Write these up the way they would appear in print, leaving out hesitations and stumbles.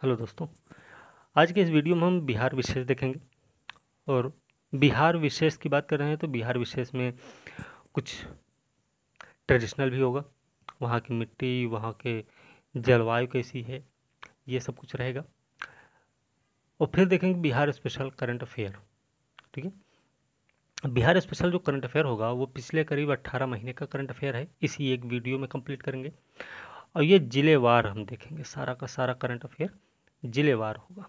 Hello दोस्तों, आज के इस वीडियो में हम बिहार विशेष देखेंगे। और बिहार विशेष की बात कर रहे हैं तो बिहार विशेष में कुछ ट्रेडिशनल भी होगा। वहाँ की मिट्टी, वहाँ के जलवायु कैसी है, ये सब कुछ रहेगा। और फिर देखेंगे बिहार स्पेशल करंट अफेयर। ठीक है, बिहार स्पेशल जो करंट अफेयर होगा वो पिछले करीब 18 महीने का करंट अफेयर है, इसी एक वीडियो में कंप्लीट करेंगे। और ये जिलेवार हम देखेंगे, सारा का सारा करंट अफेयर जिलेवार होगा।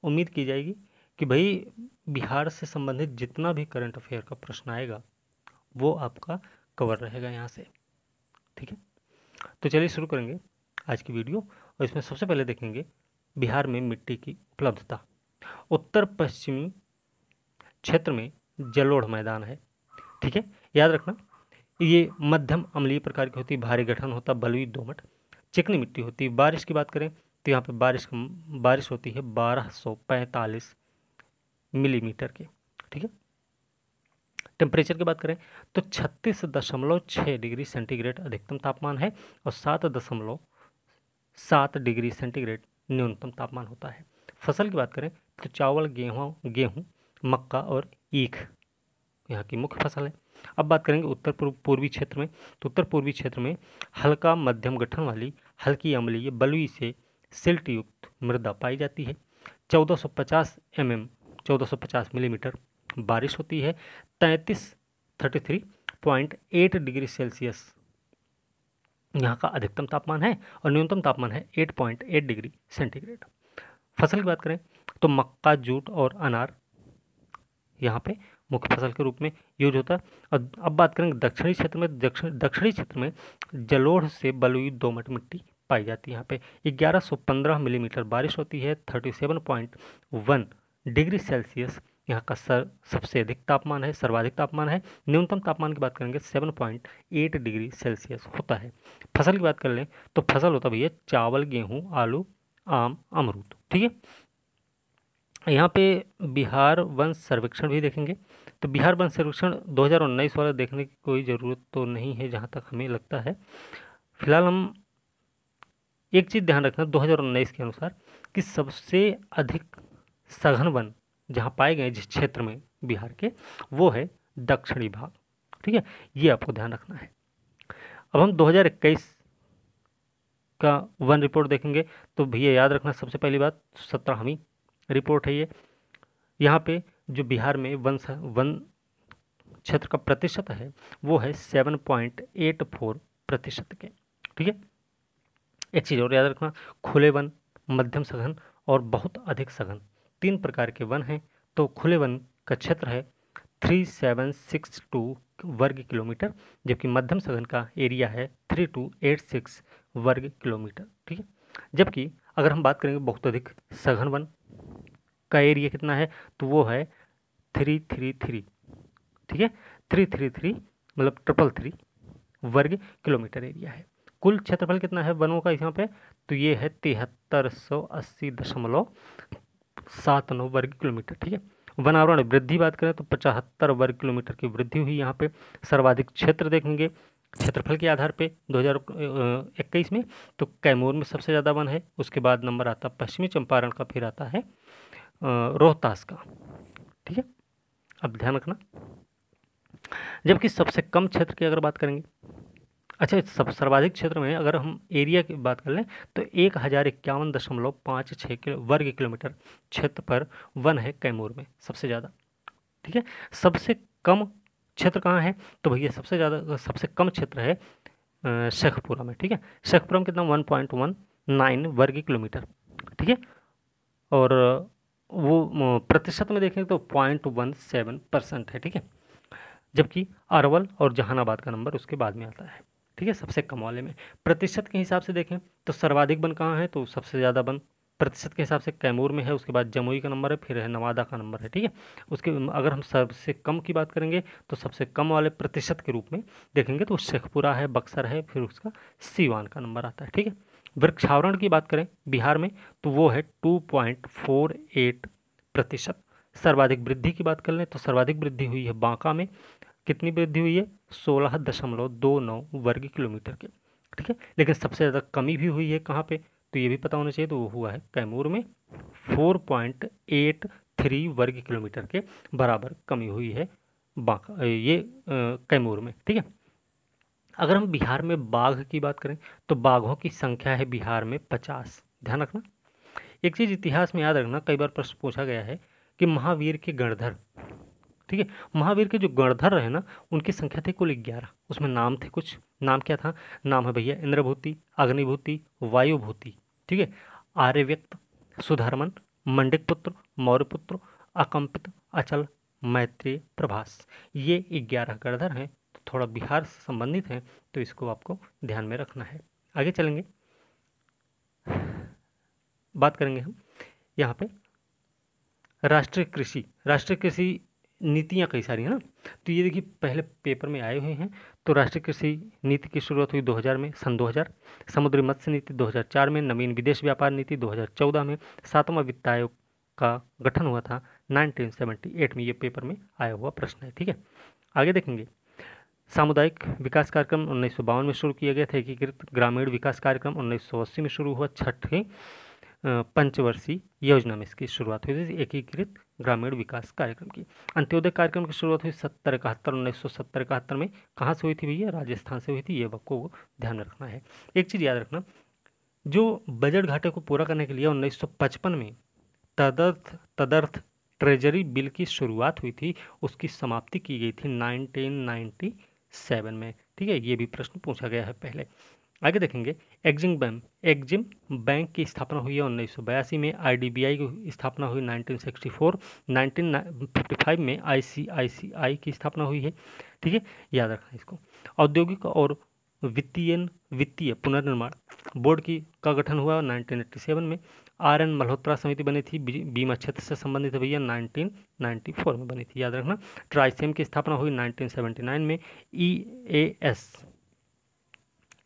उम्मीद की जाएगी कि भाई बिहार से संबंधित जितना भी करंट अफेयर का प्रश्न आएगा वो आपका कवर रहेगा यहाँ से। ठीक है, तो चलिए शुरू करेंगे आज की वीडियो। और इसमें सबसे पहले देखेंगे बिहार में मिट्टी की उपलब्धता। उत्तर पश्चिमी क्षेत्र में जलोढ़ मैदान है। ठीक है, याद रखना ये मध्यम अम्लीय प्रकार की होती है, भारी गठन होता, बलुई दोमट चिकनी मिट्टी होती है। बारिश की बात करें तो यहाँ पे बारिश होती है 1245 मिलीमीटर की। ठीक है, टेम्परेचर की बात करें तो 36.6 डिग्री सेंटीग्रेड अधिकतम तापमान है और 7.7 डिग्री सेंटीग्रेड न्यूनतम तापमान होता है। फसल की बात करें तो चावल, गेहूँ, मक्का और ईख यहाँ की मुख्य फसल है। अब बात करेंगे उत्तर पूर्वी क्षेत्र में, तो उत्तर पूर्वी क्षेत्र में हल्का मध्यम गठन वाली हल्की अम्लीय बलुई से सिल्ट युक्त मृदा पाई जाती है। 1450 मिलीमीटर बारिश होती है। 33.8 डिग्री सेल्सियस यहाँ का अधिकतम तापमान है और न्यूनतम तापमान है 8.8 डिग्री सेंटीग्रेड। फसल की बात करें तो मक्का, जूट और अनार यहाँ पे मुख्य फसल के रूप में यूज होता है। और अब बात करेंगे दक्षिणी क्षेत्र में जलोढ़ से बलुई दोमट मिट्टी पाई जाती है। यहाँ पे 1115 मिलीमीटर बारिश होती है। 37.1 डिग्री सेल्सियस यहाँ का सबसे अधिक तापमान है, सर्वाधिक तापमान है। न्यूनतम तापमान की बात करेंगे 7.8 डिग्री सेल्सियस होता है। फसल की बात कर लें तो फसल होता भैया चावल, गेहूँ, आलू, आम, अमरूद। ठीक है, यहाँ पे बिहार वन सर्वेक्षण भी देखेंगे। तो बिहार वन सर्वेक्षण 2019 वाला देखने की कोई ज़रूरत तो नहीं है जहाँ तक हमें लगता है। फिलहाल हम एक चीज़ ध्यान रखना 2019 के अनुसार कि सबसे अधिक सघन वन जहाँ पाए गए जिस क्षेत्र में बिहार के, वो है दक्षिणी भाग। ठीक है, ये आपको ध्यान रखना है। अब हम 2021 का वन रिपोर्ट देखेंगे तो भैया याद रखना सबसे पहली बात 17वीं रिपोर्ट है ये। यहाँ पे जो बिहार में वन क्षेत्र का प्रतिशत है वो है 7.84% के। ठीक है, एक चीज़ और याद रखना, खुले वन, मध्यम सघन और बहुत अधिक सघन, 3 प्रकार के वन हैं। तो खुले वन का क्षेत्र है 3762 वर्ग किलोमीटर, जबकि मध्यम सघन का एरिया है 3286 वर्ग किलोमीटर। ठीक है, जबकि अगर हम बात करेंगे बहुत अधिक सघन वन का एरिया कितना है तो वो है 333। ठीक है, 333 मतलब 333 वर्ग किलोमीटर एरिया है। कुल क्षेत्रफल कितना है वनों का यहाँ पे, तो ये है 7380.79 वर्ग किलोमीटर। ठीक है, वनावरण वृद्धि बात करें तो 75 वर्ग किलोमीटर की वृद्धि हुई यहाँ पे। सर्वाधिक क्षेत्र देखेंगे क्षेत्रफल के आधार पे 2021 में, तो कैमूर में सबसे ज़्यादा वन है। उसके बाद नंबर आता पश्चिमी चंपारण का, फिर आता है रोहतास का। ठीक है, अब ध्यान रखना, जबकि सबसे कम क्षेत्र की अगर बात करेंगे, अच्छा सब सर्वाधिक क्षेत्र में अगर हम एरिया की बात कर लें तो 1051.56 वर्ग किलोमीटर क्षेत्र पर वन है कैमूर में सबसे ज़्यादा। ठीक है, सबसे कम क्षेत्र कहाँ है तो भैया सबसे कम क्षेत्र है शेखपुरा में। ठीक है, शेखपुरा में कितना 1.19 वर्ग किलोमीटर। ठीक है, और वो प्रतिशत में देखें तो 0.17% है। ठीक है, जबकि अरवल और जहानाबाद का नंबर उसके बाद में आता है। ठीक है, सबसे कम वाले में प्रतिशत के हिसाब से देखें तो सर्वाधिक वन कहाँ है, तो सबसे ज़्यादा वन प्रतिशत के हिसाब से कैमूर में है। उसके बाद जमुई का नंबर है, फिर है नवादा का नंबर है। ठीक है, उसके अगर हम सबसे कम की बात करेंगे तो सबसे कम वाले प्रतिशत के रूप में देखेंगे तो शेखपुरा है, बक्सर है, फिर उसका सीवान का नंबर आता है। ठीक है, वृक्षावरण की बात करें बिहार में तो वो है 2.48%। सर्वाधिक वृद्धि की बात कर लें तो सर्वाधिक वृद्धि हुई है बांका में। कितनी वृद्धि हुई है 16.29 वर्ग किलोमीटर के। ठीक है, लेकिन सबसे ज़्यादा कमी भी हुई है कहाँ पे तो ये भी पता होना चाहिए। तो वो हुआ है कैमूर में 4.83 वर्ग किलोमीटर के बराबर कमी हुई है बांका ये कैमूर में। ठीक है, अगर हम बिहार में बाघ की बात करें तो बाघों की संख्या है बिहार में 50। ध्यान रखना, एक चीज़ इतिहास में याद रखना, कई बार प्रश्न पूछा गया है कि महावीर के गणधर, ठीक है, महावीर के जो गणधर रहे ना उनकी संख्या थी कुल 11। उसमें नाम थे कुछ, नाम क्या था, नाम है भैया इंद्रभूति, अग्निभूति, वायुभूति, ठीक है, आर्यव्यक्त, सुधर्मन, मंडिकपुत्र, मौर्यपुत्र, अकंपित, अचल, मैत्रेय, प्रभास। ये 11 गणधर हैं। तो थोड़ा बिहार से संबंधित हैं, तो इसको आपको ध्यान में रखना है। आगे चलेंगे, बात करेंगे हम यहाँ पे राष्ट्रीय कृषि नीतियाँ कई सारी हैं ना। तो ये देखिए पहले पेपर में आए हुए हैं। तो राष्ट्रीय कृषि नीति की शुरुआत हुई 2000 में, सन 2000। समुद्री मत्स्य नीति 2004 में, नवीन विदेश व्यापार नीति 2014 में, 7वां वित्त आयोग का गठन हुआ था 1978 में। ये पेपर में आया हुआ प्रश्न है। ठीक है, आगे देखेंगे, सामुदायिक विकास कार्यक्रम 1952 में शुरू किया गया था। एकीकृत ग्रामीण विकास कार्यक्रम 1980 में शुरू हुआ। छठी पंचवर्षीय योजना में इसकी शुरुआत हुई थी, एकीकृत ग्रामीण विकास कार्यक्रम की। अंत्योदय कार्यक्रम की शुरुआत हुई 1970-71 में। कहाँ से हुई थी भैया, राजस्थान से हुई थी। ये आपको ध्यान में रखना है। एक चीज़ याद रखना, जो बजट घाटे को पूरा करने के लिए 1955 में तदर्थ ट्रेजरी बिल की शुरुआत हुई थी, उसकी समाप्ति की गई थी 1997 में। ठीक है, ये भी प्रश्न पूछा गया है पहले। आगे देखेंगे, एग्जिम बैंक की स्थापना हुई है 1982 में। आईडीबीआई की स्थापना हुई 1964। 1955 में आईसीआईसीआई की स्थापना हुई है। ठीक है, याद रखना इसको। औद्योगिक और वित्तीय पुनर्निर्माण बोर्ड का गठन हुआ 1987 में। आर.एन. मल्होत्रा समिति बनी थी, बीमा क्षेत्र से संबंधित है भैया, 1994 में बनी थी, याद रखना। ट्राइसेम की स्थापना हुई 1979 में।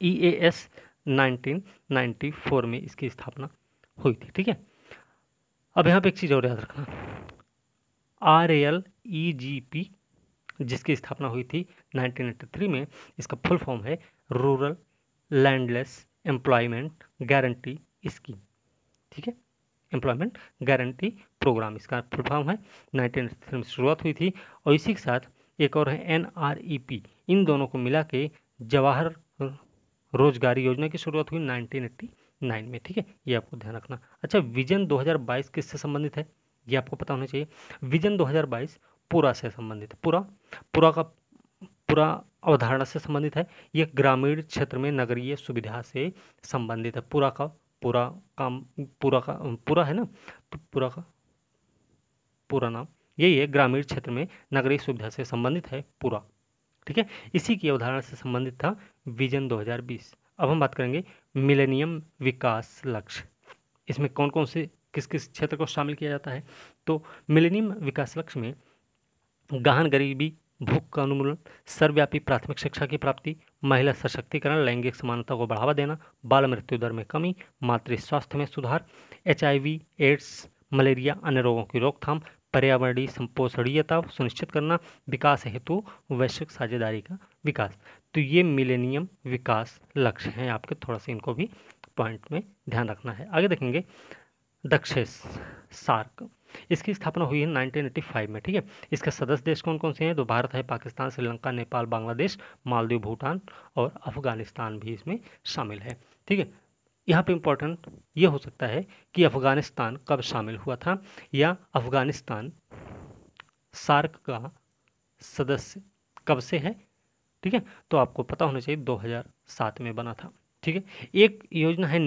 ईएएस 1994 में इसकी स्थापना हुई थी। ठीक है, अब यहाँ पे एक चीज़ और याद रखना, RLEGP जिसकी स्थापना हुई थी 1983 में, इसका फुल फॉर्म है rural landless employment guarantee scheme. ठीक है, एम्प्लॉयमेंट गारंटी प्रोग्राम इसका फुल फॉर्म है। 1983 में शुरुआत हुई थी। और इसी के साथ एक और है NREP, इन दोनों को मिला के जवाहर रोजगार योजना की शुरुआत हुई 1989 में। ठीक है, ये आपको ध्यान रखना। अच्छा, विजन 2022 किससे संबंधित है, ये आपको पता होना चाहिए। विजन 2022 पूरा से संबंधित है। पूरा अवधारणा से संबंधित है। ये ग्रामीण क्षेत्र में नगरीय सुविधा से संबंधित है। पूरा है ना, तो पूरा का पूरा नाम यही है, ग्रामीण क्षेत्र में नगरीय सुविधा से संबंधित है पूरा। ठीक है, इसी की अवधारणा से संबंधित था विजन 2020। अब हम बात करेंगे मिलेनियम विकास लक्ष्य। इसमें कौन कौन से किस किस क्षेत्र को शामिल किया जाता है। तो मिलेनियम विकास लक्ष्य में गहन गरीबी, भूख का उन्मूलन, सर्वव्यापी प्राथमिक शिक्षा की प्राप्ति, महिला सशक्तिकरण, लैंगिक समानता को बढ़ावा देना, बाल मृत्यु दर में कमी, मातृ स्वास्थ्य में सुधार, HIV, एड्स, मलेरिया, अन्य रोगों की रोकथाम, पर्यावरणीय संपोषणीयता सुनिश्चित करना, विकास हेतु वैश्विक साझेदारी का विकास। तो ये मिलेनियम विकास लक्ष्य हैं आपके, थोड़ा सा इनको भी पॉइंट में ध्यान रखना है। आगे देखेंगे, दक्षेस सार्क, इसकी स्थापना हुई है 1985 में। ठीक है, इसके सदस्य देश कौन कौन से हैं, तो भारत है, पाकिस्तान, श्रीलंका, नेपाल, बांग्लादेश, मालदीव, भूटान और अफगानिस्तान भी इसमें शामिल है। ठीक है, यहाँ पे इम्पोर्टेंट ये हो सकता है कि अफगानिस्तान कब शामिल हुआ था, या अफगानिस्तान सार्क का सदस्य कब से है। ठीक है, तो आपको पता होना चाहिए 2007 में बना था। ठीक है, एक योजना है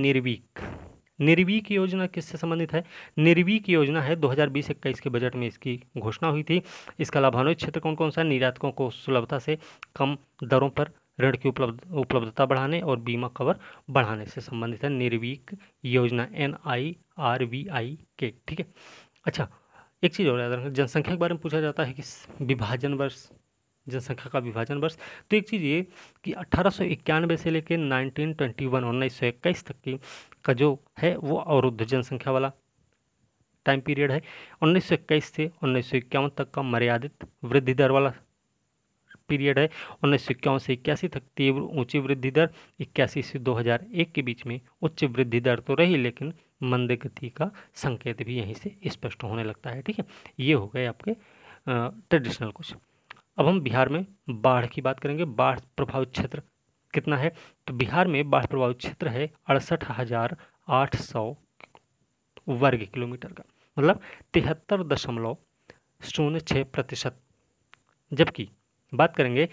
निर्वीक योजना किससे संबंधित है, निर्वीक योजना है 2020-21 के बजट में इसकी घोषणा हुई थी। इसका लाभान्वित क्षेत्र कौन कौन सा है, निर्यातकों को सुलभता से कम दरों पर ऋण की उपलब्धता बढ़ाने और बीमा कवर बढ़ाने से संबंधित है निर्वीक योजना, NIRVIK। ठीक है, अच्छा एक चीज़ और याद रखना, जनसंख्या के बारे में पूछा जाता है कि विभाजन वर्ष, जनसंख्या का विभाजन वर्ष। तो एक चीज़ ये कि 1891 से लेकर 1921 तक की का जो है वो अवरुद्ध जनसंख्या वाला टाइम पीरियड है। 1921 से 1951 तक का मर्यादित वृद्धि दर वाला पीरियड है 1951 से 81 तक तीव्र ऊंची वृद्धि दर, 81 से 2001 के बीच में उच्च वृद्धि दर तो रही, लेकिन मंद गति का संकेत भी यहीं से स्पष्ट होने लगता है। ठीक है, ये हो गए आपके ट्रेडिशनल कुछ। अब हम बिहार में बाढ़ की बात करेंगे। बाढ़ प्रभावित क्षेत्र कितना है? तो बिहार में बाढ़ प्रभावित क्षेत्र है 68,800 वर्ग किलोमीटर का, मतलब 73.06%। जबकि बात करेंगे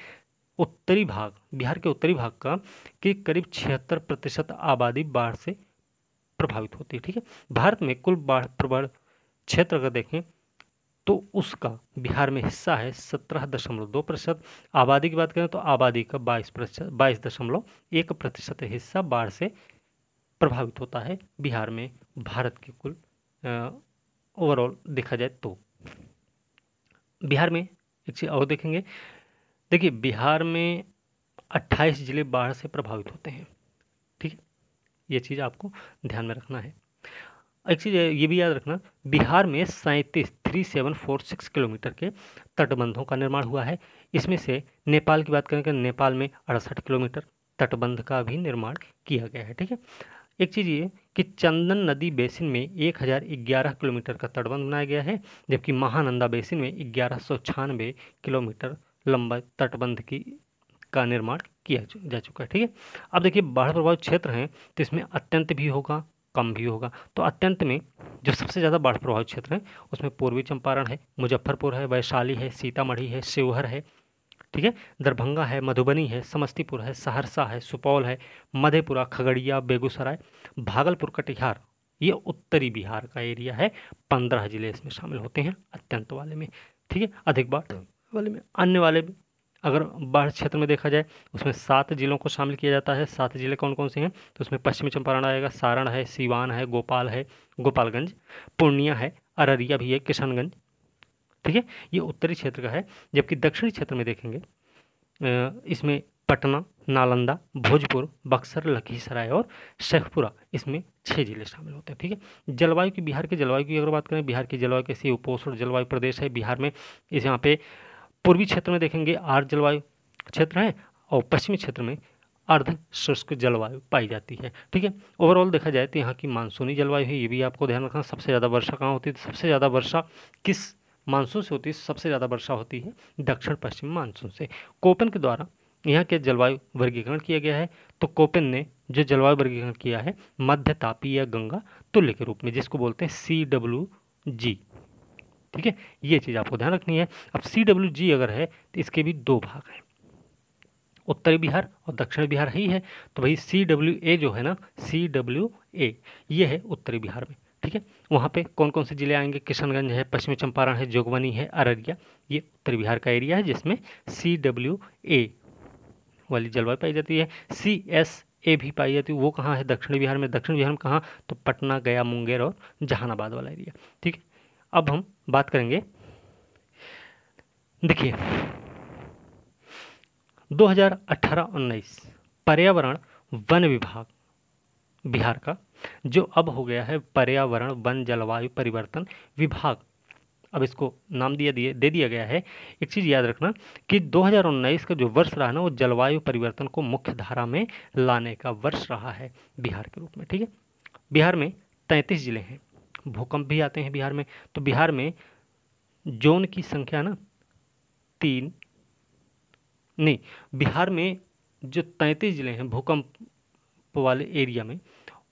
उत्तरी भाग, बिहार के उत्तरी भाग का, कि करीब 76% आबादी बाढ़ से प्रभावित होती है। ठीक है, भारत में कुल बाढ़ प्रभावित क्षेत्र अगर देखें तो उसका बिहार में हिस्सा है 17.2%। आबादी की बात करें तो आबादी का 22.1% हिस्सा बाढ़ से प्रभावित होता है बिहार में, भारत के कुल ओवरऑल देखा जाए तो। बिहार में एक चीज़ और देखेंगे, देखिए बिहार में 28 जिले बाढ़ से प्रभावित होते हैं। ठीक है, ये चीज़ आपको ध्यान में रखना है। एक चीज़ ये भी याद रखना, बिहार में 37,3746 किलोमीटर के तटबंधों का निर्माण हुआ है। इसमें से नेपाल की बात करें तो नेपाल में 68 किलोमीटर तटबंध का भी निर्माण किया गया है। ठीक है, एक चीज़ ये कि चंदन नदी बेसिन में 1011 किलोमीटर का तटबंध बनाया गया है, जबकि महानंदा बेसिन में 1196 किलोमीटर लंबा तटबंध का निर्माण किया जा चुका है। ठीक है, अब देखिए बाढ़ प्रभावित क्षेत्र हैं तो इसमें अत्यंत भी होगा, कम भी होगा। तो अत्यंत में जो सबसे ज़्यादा बाढ़ प्रभावित क्षेत्र है उसमें पूर्वी चंपारण है, मुजफ्फरपुर है, वैशाली है, सीतामढ़ी है, शिवहर है, ठीक है, दरभंगा है, मधुबनी है, समस्तीपुर है, सहरसा है, सुपौल है, मधेपुरा, खगड़िया, बेगूसराय, भागलपुर, कटिहार। ये उत्तरी बिहार का एरिया है। 15 जिले इसमें शामिल होते हैं अत्यंत वाले में। ठीक है, अधिक बाढ़ वाले में। अन्य वाले में अगर बाढ़ क्षेत्र में देखा जाए उसमें 7 जिलों को शामिल किया जाता है। 7 जिले कौन कौन से हैं? तो उसमें पश्चिमी चंपारण आएगा, सारण है, सीवान है, गोपालगंज, पूर्णिया है, अररिया भी है, किशनगंज। ठीक है, ये उत्तरी क्षेत्र का है। जबकि दक्षिणी क्षेत्र में देखेंगे इसमें पटना, नालंदा, भोजपुर, बक्सर, लखीसराय और शेखपुरा, इसमें 6 जिले शामिल होते हैं। ठीक है, जलवायु की, बिहार की जलवायु की अगर बात करें, बिहार की जलवायु कैसी? उपोष्ण जलवायु प्रदेश है बिहार में। इस यहाँ पे पूर्वी क्षेत्र में देखेंगे आर्द्र जलवायु क्षेत्र है और पश्चिमी क्षेत्र में अर्ध शुष्क जलवायु पाई जाती है। ठीक है, ओवरऑल देखा जाए तो यहाँ की मानसूनी जलवायु है, ये भी आपको ध्यान रखना। सबसे ज़्यादा वर्षा कहाँ होती है? सबसे ज़्यादा वर्षा किस मानसून से होती है? सबसे ज़्यादा वर्षा होती है दक्षिण पश्चिम मानसून से। कोपेन के द्वारा यहाँ के जलवायु वर्गीकरण किया गया है। तो कोपेन ने जो जलवायु वर्गीकरण किया है मध्य तापीय या गंगा तुल्य के रूप में, जिसको बोलते हैं CWG। ठीक है, ये चीज़ आपको ध्यान रखनी है। अब CWG अगर है तो इसके भी 2 भाग हैं, उत्तरी बिहार और दक्षिण बिहार ही है। तो भाई CWA जो है ना, CWA ये है उत्तरी बिहार में। ठीक है, वहाँ पे कौन कौन से जिले आएंगे? किशनगंज है, पश्चिमी चंपारण है, जोगबनी है, अररिया। ये उत्तरी बिहार का एरिया है जिसमें CWA वाली जलवायु पाई जाती है। CSA भी पाई जाती है, वो कहाँ है? दक्षिण बिहार में। दक्षिण बिहार में कहाँ? तो पटना, गया, मुंगेर और जहानाबाद वाला एरिया। ठीक है, अब हम बात करेंगे, देखिए 2018-19 पर्यावरण वन विभाग बिहार का, जो अब हो गया है पर्यावरण वन जलवायु परिवर्तन विभाग, अब इसको नाम दे दिया गया है। एक चीज़ याद रखना कि 2019 का जो वर्ष रहा ना, वो जलवायु परिवर्तन को मुख्य धारा में लाने का वर्ष रहा है बिहार के रूप में। ठीक है, बिहार में 33 जिले हैं, भूकंप भी आते हैं बिहार में। तो बिहार में जोन की संख्या ना 3 नहीं, बिहार में जो 33 जिले हैं भूकंप वाले एरिया में,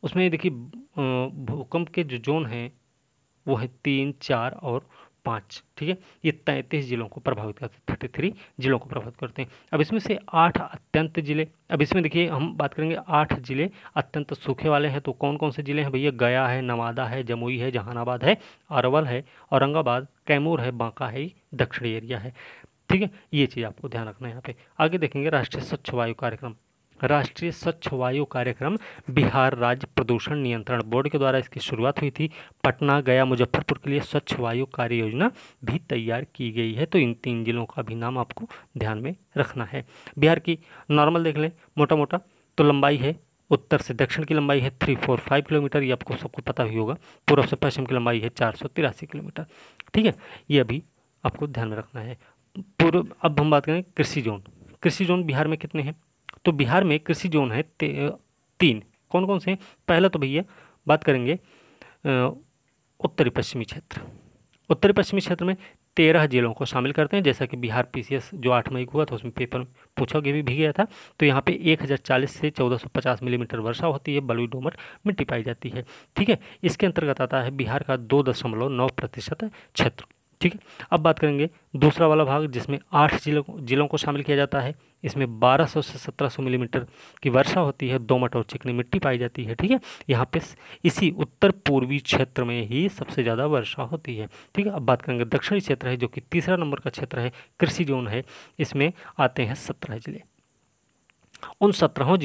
उसमें देखिए भूकंप के जो जोन हैं वो है 3, 4 और 5। ठीक है, ये 33 जिलों को प्रभावित करते हैं, 33 जिलों को प्रभावित करते हैं। अब इसमें से 8 अत्यंत जिले, अब इसमें देखिए हम बात करेंगे 8 जिले अत्यंत सूखे वाले हैं। तो कौन कौन से जिले हैं भैया? गया है, नवादा है, जमुई है, जहानाबाद है, अरवल है, औरंगाबाद, कैमूर है, बांका है, दक्षिणी एरिया है। ठीक है, ये चीज़ आपको ध्यान रखना है यहाँ पे। आगे देखेंगे राष्ट्रीय स्वच्छ वायु कार्यक्रम। राष्ट्रीय स्वच्छ वायु कार्यक्रम बिहार राज्य प्रदूषण नियंत्रण बोर्ड के द्वारा इसकी शुरुआत हुई थी। पटना, गया, मुजफ्फरपुर के लिए स्वच्छ वायु कार्य योजना भी तैयार की गई है। तो इन 3 जिलों का भी नाम आपको ध्यान में रखना है। बिहार की नॉर्मल देख लें मोटा मोटा, तो लंबाई है, उत्तर से दक्षिण की लंबाई है 345 किलोमीटर, ये आपको सबको पता भी होगा। पूर्व से पश्चिम की लंबाई है 483 किलोमीटर। ठीक है, ये अभी आपको ध्यान में रखना है। पूर्व। अब हम बात करें कृषि जोन। कृषि जोन बिहार में कितने हैं? तो बिहार में कृषि जोन है 3। कौन कौन से हैं? पहला तो भैया बात करेंगे उत्तरी पश्चिमी क्षेत्र। उत्तरी पश्चिमी क्षेत्र में 13 जिलों को शामिल करते हैं, जैसा कि बिहार पीसीएस जो 8 मई को हुआ था उसमें पेपर पूछा भी गया था। तो यहाँ पे 1040 से 1450 मिलीमीटर वर्षा होती है, बलुई दोमट मिट्टी पाई जाती है। ठीक है, इसके अंतर्गत आता है बिहार का 2.9% क्षेत्र। ठीक है, अब बात करेंगे दूसरा वाला भाग जिसमें 8 जिलों को शामिल किया जाता है। इसमें 1200 से 1700 मिलीमीटर की वर्षा होती है, दोमट और चिकनी मिट्टी पाई जाती है। ठीक है, यहाँ पे इसी उत्तर पूर्वी क्षेत्र में ही सबसे ज़्यादा वर्षा होती है। ठीक है, अब बात करेंगे दक्षिणी क्षेत्र है जो कि तीसरा नंबर का क्षेत्र है, कृषि जोन है। इसमें आते हैं 17 जिले। उन 17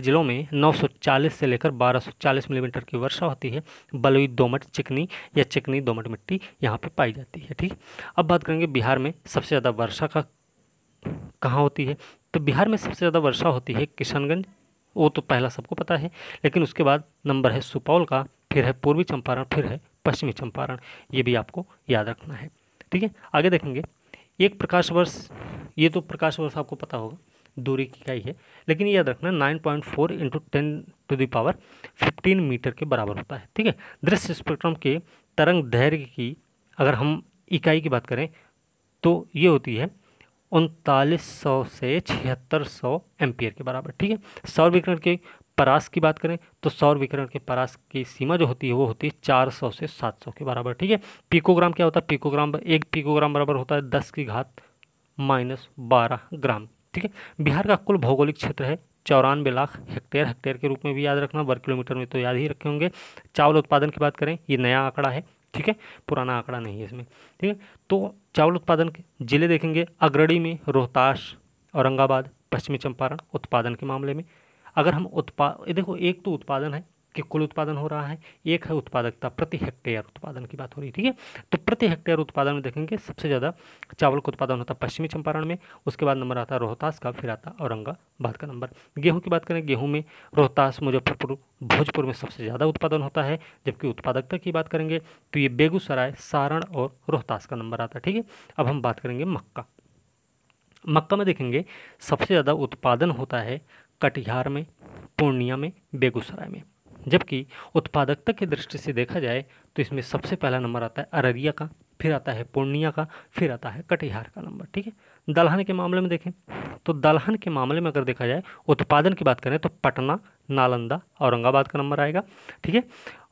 जिलों में 940 से लेकर 1240 मिलीमीटर की वर्षा होती है, बलुई दोमट चिकनी या चिकनी दोमट मिट्टी यहाँ पे पाई जाती है। ठीक, अब बात करेंगे बिहार में सबसे ज़्यादा वर्षा का कहाँ होती है? तो बिहार में सबसे ज़्यादा वर्षा होती है किशनगंज, वो तो पहला सबको पता है, लेकिन उसके बाद नंबर है सुपौल का, फिर है पूर्वी चंपारण, फिर है पश्चिमी चंपारण। ये भी आपको याद रखना है। ठीक है, आगे देखेंगे एक प्रकाश वर्ष। ये तो प्रकाश वर्ष आपको पता होगा, दूरी की इकाई है, लेकिन ये याद रखना 9.4 × 10⁻15 मीटर के बराबर होता है। ठीक है, दृश्य स्पेक्ट्रम के तरंग दैर्घ्य की अगर हम इकाई की बात करें तो ये होती है 3900 से 7600 एम्पियर के बराबर। ठीक है, सौर विकिरण के परास की बात करें तो सौर विकिरण के परास की सीमा जो होती है वो होती है 400 से 700 के बराबर। ठीक है, पिकोग्राम क्या होता है? पिकोग्राम, 1 पिकोग्राम बराबर होता है 10⁻12 ग्राम। ठीक है, बिहार का कुल भौगोलिक क्षेत्र है 94 लाख हेक्टेयर। हेक्टेयर के रूप में भी याद रखना, वर्ग किलोमीटर में तो याद ही रखे होंगे। चावल उत्पादन की बात करें, ये नया आंकड़ा है। ठीक है, पुराना आंकड़ा नहीं है इसमें। ठीक है, तो चावल उत्पादन के जिले देखेंगे, अग्रणी में रोहतास, औरंगाबाद, पश्चिमी चंपारण उत्पादन के मामले में। अगर हम देखो, एक तो उत्पादन है कि कुल उत्पादन हो रहा है, एक है उत्पादकता, प्रति हेक्टेयर उत्पादन की बात हो रही है। ठीक है, तो प्रति हेक्टेयर उत्पादन में देखेंगे सबसे ज़्यादा चावल का उत्पादन होता है पश्चिमी चंपारण में, उसके बाद नंबर आता है रोहतास का, फिर आता औरंगाबाद का नंबर। गेहूं की बात करें, गेहूं में रोहतास, मुजफ्फरपुर, भोजपुर में सबसे ज़्यादा उत्पादन होता है। जबकि उत्पादकता की बात करेंगे तो ये बेगूसराय, सारण और रोहतास का नंबर आता है। ठीक है, अब हम बात करेंगे मक्का। मक्का में देखेंगे सबसे ज़्यादा उत्पादन होता है कटिहार में, पूर्णिया में, बेगूसराय में। जबकि उत्पादकता की दृष्टि से देखा जाए तो इसमें सबसे पहला नंबर आता है अररिया का, फिर आता है पूर्णिया का, फिर आता है कटिहार का नंबर। ठीक है, दलहन के मामले में देखें तो दलहन के मामले में अगर देखा जाए उत्पादन की बात करें तो पटना, नालंदा, औरंगाबाद का नंबर आएगा। ठीक है,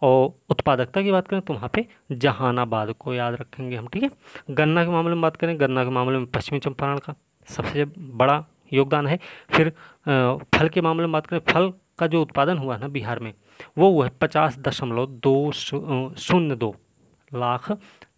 और उत्पादकता की बात करें तो वहाँ पे जहानाबाद को याद रखेंगे हम। ठीक है, गन्ना के मामले में बात करें, गन्ना के मामले में पश्चिमी चंपारण का सबसे बड़ा योगदान है। फिर फल के मामले में बात करें, फल का जो उत्पादन हुआ ना बिहार में वो हुआ है 50.202 लाख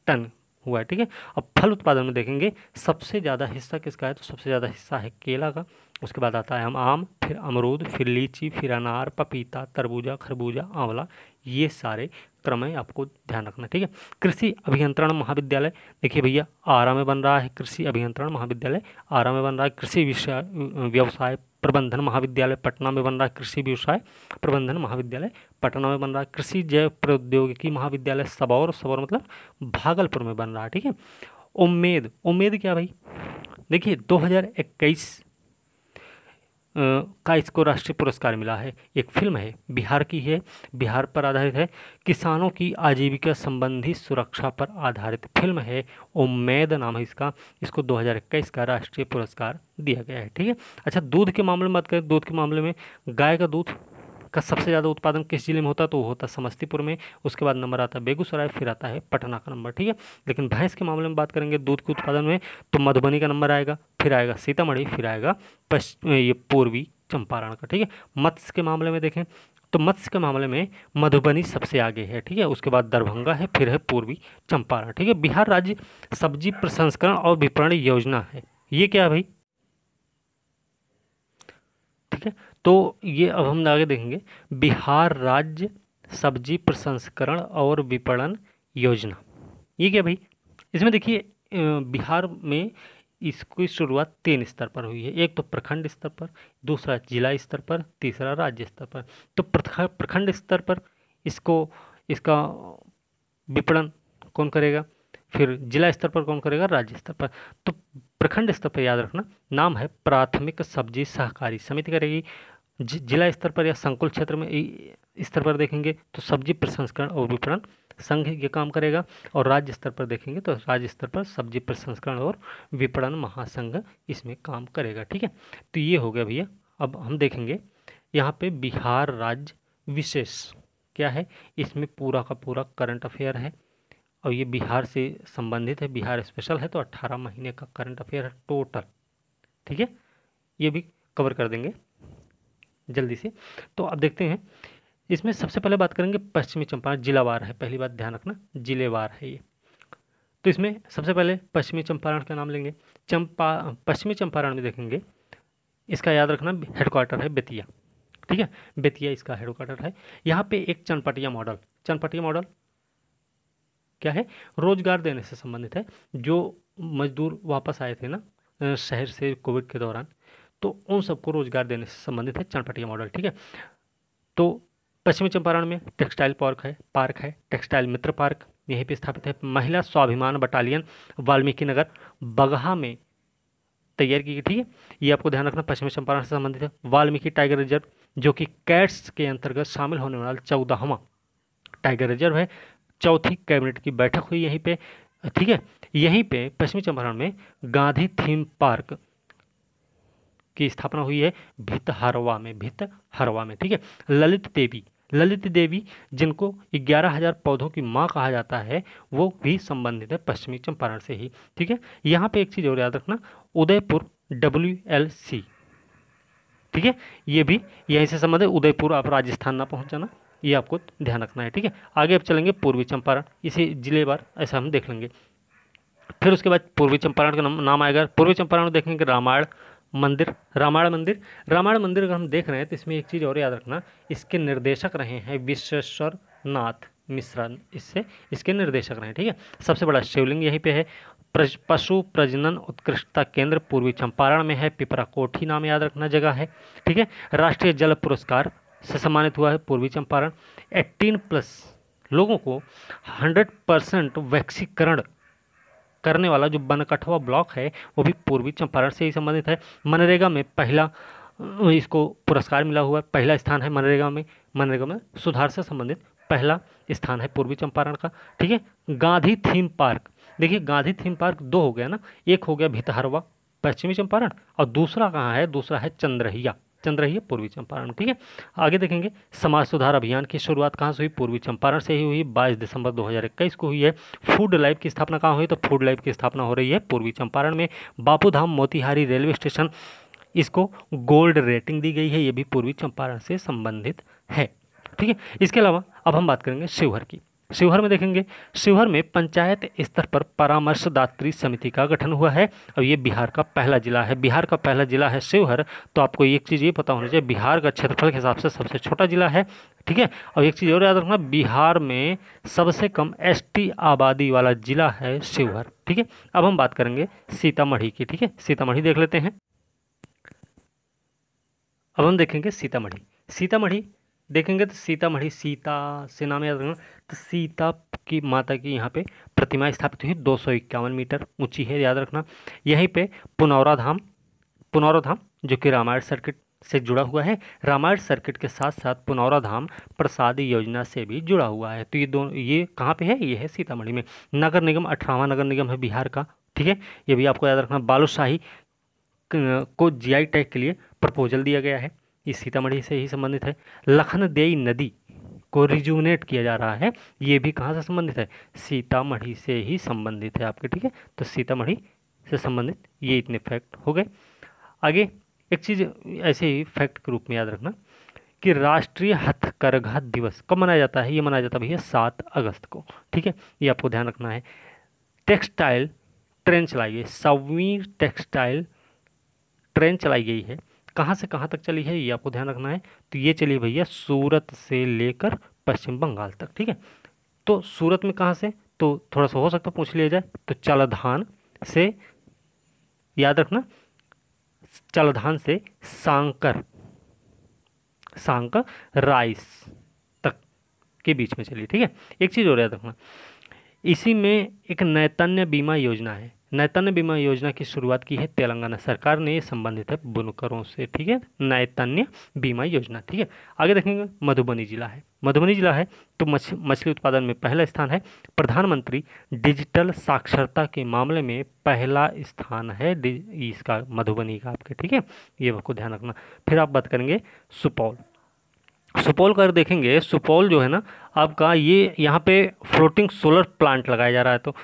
टन हुआ है। ठीक है, अब फल उत्पादन में देखेंगे सबसे ज़्यादा हिस्सा किसका है? तो सबसे ज़्यादा हिस्सा है केला का, उसके बाद आता है हम आम, फिर अमरूद, फिर लीची, फिर अनार, पपीता, तरबूजा, खरबूजा, आंवला। ये सारे क्रम है, आपको ध्यान रखना। ठीक है, कृषि अभियंत्रण महाविद्यालय देखिए भैया आरा में बन रहा है, कृषि अभियंत्रण महाविद्यालय आरा में बन रहा है। कृषि व्यवसाय प्रबंधन महाविद्यालय पटना में बन रहा है, कृषि व्यवसाय प्रबंधन महाविद्यालय पटना में बन रहा है। कृषि जैव प्रौद्योगिकी महाविद्यालय सबौर, सबौर मतलब भागलपुर में बन रहा है। ठीक है, उम्मीद, उम्मीद क्या भाई? देखिए 2021 का इसको राष्ट्रीय पुरस्कार मिला है। एक फिल्म है, बिहार की है, बिहार पर आधारित है, किसानों की आजीविका संबंधी सुरक्षा पर आधारित फिल्म है, उम्मीद नाम है इसका। इसको 2021 का राष्ट्रीय पुरस्कार दिया गया है। ठीक है, अच्छा दूध के मामले में बात करें, दूध के मामले में गाय का दूध का सबसे ज़्यादा उत्पादन किस जिले में होता है? तो वो होता है समस्तीपुर में, उसके बाद नंबर आता है बेगूसराय, फिर आता है पटना का नंबर। ठीक है, लेकिन भैंस के मामले में बात करेंगे दूध के उत्पादन में तो मधुबनी का नंबर आएगा, फिर आएगा सीतामढ़ी, फिर आएगा ये पूर्वी चंपारण का। ठीक है, मत्स्य के मामले में देखें तो मत्स्य के मामले में मधुबनी सबसे आगे है। ठीक है, उसके बाद दरभंगा है, फिर है पूर्वी चंपारण। ठीक है, बिहार राज्य सब्जी प्रसंस्करण और विपणन योजना है, ये क्या है भाई? ठीक है, तो ये अब हम आगे देखेंगे बिहार राज्य सब्जी प्रसंस्करण और विपणन योजना, ये क्या भाई? इसमें देखिए बिहार में इसकी शुरुआत 3 स्तर पर हुई है। एक तो प्रखंड स्तर पर, दूसरा जिला स्तर पर, तीसरा राज्य स्तर पर। तो प्रखंड स्तर पर इसका विपणन कौन करेगा? फिर जिला स्तर पर कौन करेगा, राज्य स्तर पर। तो प्रखंड स्तर पर याद रखना नाम है प्राथमिक सब्जी सहकारी समिति करेगी। जिला स्तर पर या संकुल क्षेत्र में स्तर पर देखेंगे तो सब्जी प्रसंस्करण और विपणन संघ ये काम करेगा, और राज्य स्तर पर देखेंगे तो राज्य स्तर पर सब्जी प्रसंस्करण और विपणन महासंघ इसमें काम करेगा। ठीक है, तो ये हो गया भैया। अब हम देखेंगे यहाँ पे बिहार राज्य विशेष क्या है, इसमें पूरा का पूरा करंट अफेयर है और ये बिहार से संबंधित है, बिहार स्पेशल है तो 18 महीने का करंट अफेयर है टोटल। ठीक है, ये भी कवर कर देंगे जल्दी से। तो अब देखते हैं, इसमें सबसे पहले बात करेंगे पश्चिमी चंपारण, जिलावार है, पहली बात ध्यान रखना जिलेवार है ये। तो इसमें सबसे पहले पश्चिमी चंपारण का नाम लेंगे। पश्चिमी चंपारण में देखेंगे, इसका याद रखना हेडक्वार्टर है बेतिया। ठीक है, बेतिया इसका हेडक्वार्टर है। यहाँ पे एक चनपटिया मॉडल, चनपटिया मॉडल क्या है, रोजगार देने से संबंधित है। जो मजदूर वापस आए थे ना शहर से कोविड के दौरान, तो उन सबको रोजगार देने से संबंधित है चनपटिया मॉडल। ठीक है, तो पश्चिमी चंपारण में टेक्सटाइल पार्क है टेक्सटाइल मित्र पार्क यहीं पे स्थापित है। महिला स्वाभिमान बटालियन वाल्मीकि नगर बगहा में तैयार की गई। ठीक है, ये आपको ध्यान रखना पश्चिमी चंपारण से संबंधित है। वाल्मीकि टाइगर रिजर्व जो कि कैट्स के अंतर्गत शामिल होने वाला 14वां टाइगर रिजर्व है। चौथी कैबिनेट की बैठक हुई यहीं पे। ठीक है, यहीं पे पश्चिमी चंपारण में गांधी थीम पार्क की स्थापना हुई है भितहरवा में। ठीक है, ललित देवी जिनको 11,000 पौधों की माँ कहा जाता है, वो भी संबंधित है पश्चिमी चंपारण से ही। ठीक है, यहाँ पे एक चीज़ और याद रखना, उदयपुर WLC। ठीक है, ये भी यहीं से संबंधित, उदयपुर आप राजस्थान ना पहुँच जाना, ये आपको ध्यान रखना है। ठीक है, आगे अब चलेंगे पूर्वी चंपारण, इसे जिलेवार ऐसा हम देख लेंगे। फिर उसके बाद पूर्वी चंपारण का नाम आएगा। पूर्वी चंपारण में देखेंगे रामायण मंदिर अगर हम देख रहे हैं तो इसमें एक चीज़ और याद रखना, इसके निर्देशक रहे हैं विश्वेश्वर नाथ मिश्रा, इसके निर्देशक रहे हैं। ठीक है, सबसे बड़ा शिवलिंग यहीं पे है। पशु प्रजनन उत्कृष्टता केंद्र पूर्वी चंपारण में है, पिपरा कोठी नाम याद रखना जगह है। ठीक है, राष्ट्रीय जल पुरस्कार से सम्मानित हुआ है पूर्वी चंपारण। 18+ लोगों को 100% वैक्सीकरण करने वाला जो बनकठवा ब्लॉक है वो भी पूर्वी चंपारण से ही संबंधित है। मनरेगा में पहला इसको पुरस्कार मिला हुआ है, पहला स्थान है मनरेगा में सुधार से संबंधित पहला स्थान है पूर्वी चंपारण का। ठीक है, गांधी थीम पार्क, देखिए गांधी थीम पार्क 2 हो गया ना, एक हो गया भितहरवा पश्चिमी चंपारण और दूसरा कहाँ है, दूसरा है चंद्रहिया पूर्वी चंपारण। ठीक है, आगे देखेंगे समाज सुधार अभियान की शुरुआत कहाँ से हुई, पूर्वी चंपारण से ही हुई, 22 दिसंबर 2021 को हुई है। फूड लैब की स्थापना कहाँ हुई, तो फूड लैब की स्थापना हो रही है पूर्वी चंपारण में। बापूधाम मोतिहारी रेलवे स्टेशन, इसको गोल्ड रेटिंग दी गई है, ये भी पूर्वी चंपारण से संबंधित है। ठीक है, इसके अलावा अब हम बात करेंगे शिवहर की। शिवहर में देखेंगे, शिवहर में पंचायत स्तर पर परामर्शदात्री समिति का गठन हुआ है और ये बिहार का पहला जिला है शिवहर। तो आपको एक चीज़ ये पता होना चाहिए, बिहार का क्षेत्रफल के हिसाब से सबसे छोटा जिला है। ठीक है, और एक चीज़ और याद रखना, बिहार में सबसे कम ST आबादी वाला जिला है शिवहर। ठीक है, अब हम बात करेंगे सीतामढ़ी की। ठीक है, सीतामढ़ी देख लेते हैं। अब हम देखेंगे सीतामढ़ी देखेंगे तो सीतामढ़ी, सीता से नाम याद रखना, तो सीता की माता की यहाँ पे प्रतिमा स्थापित हुई, 251 मीटर ऊंची है, याद रखना। यहीं पे पुनौरा धाम जो कि रामायण सर्किट से जुड़ा हुआ है, रामायण सर्किट के साथ साथ पुनौरा धाम प्रसाद योजना से भी जुड़ा हुआ है। तो ये कहाँ पे है, ये है सीतामढ़ी में। नगर निगम 18वां नगर निगम है बिहार का। ठीक है, ये भी आपको याद रखना। बालूशाही को GI टैग के लिए प्रपोजल दिया गया है, ये सीतामढ़ी से ही संबंधित है। लखनदेई नदी को रिजुवनेट किया जा रहा है, ये भी कहाँ से संबंधित है, सीतामढ़ी से ही संबंधित है आपके। ठीक है, तो सीतामढ़ी से संबंधित ये इतने फैक्ट हो गए। आगे एक चीज़ ऐसे ही फैक्ट के रूप में याद रखना कि राष्ट्रीय हथकरघा दिवस कब मनाया जाता है, ये मनाया जाता है भैया 7 अगस्त को। ठीक है, ये आपको ध्यान रखना है। टेक्सटाइल ट्रेन चलाई गई, 7वीं टेक्सटाइल ट्रेन चलाई गई है, कहाँ से कहाँ तक चली है ये आपको ध्यान रखना है। तो ये चली भैया सूरत से लेकर पश्चिम बंगाल तक। ठीक है, तो सूरत में कहाँ से, तो थोड़ा सा हो सकता पूछ लिया जाए, तो चलधान से, याद रखना चलधान से सांकर राइस तक के बीच में चली। ठीक है, एक चीज़ और याद रखना, इसी में एक नैतन्य बीमा योजना है। नैतन्य बीमा योजना की शुरुआत की है तेलंगाना सरकार ने, ये संबंधित है बुनकरों से, ठीक है, नैतन्य बीमा योजना, ठीक है। आगे देखेंगे मधुबनी जिला है। मधुबनी जिला है तो मछली उत्पादन में पहला स्थान है। प्रधानमंत्री डिजिटल साक्षरता के मामले में पहला स्थान है इसका, मधुबनी का आपके, ठीक है, ये आपको ध्यान रखना। फिर आप बात करेंगे सुपौल। सुपौल का देखेंगे, सुपौल जो है ना आपका, ये यहाँ पे फ्लोटिंग सोलर प्लांट लगाया जा रहा है। तो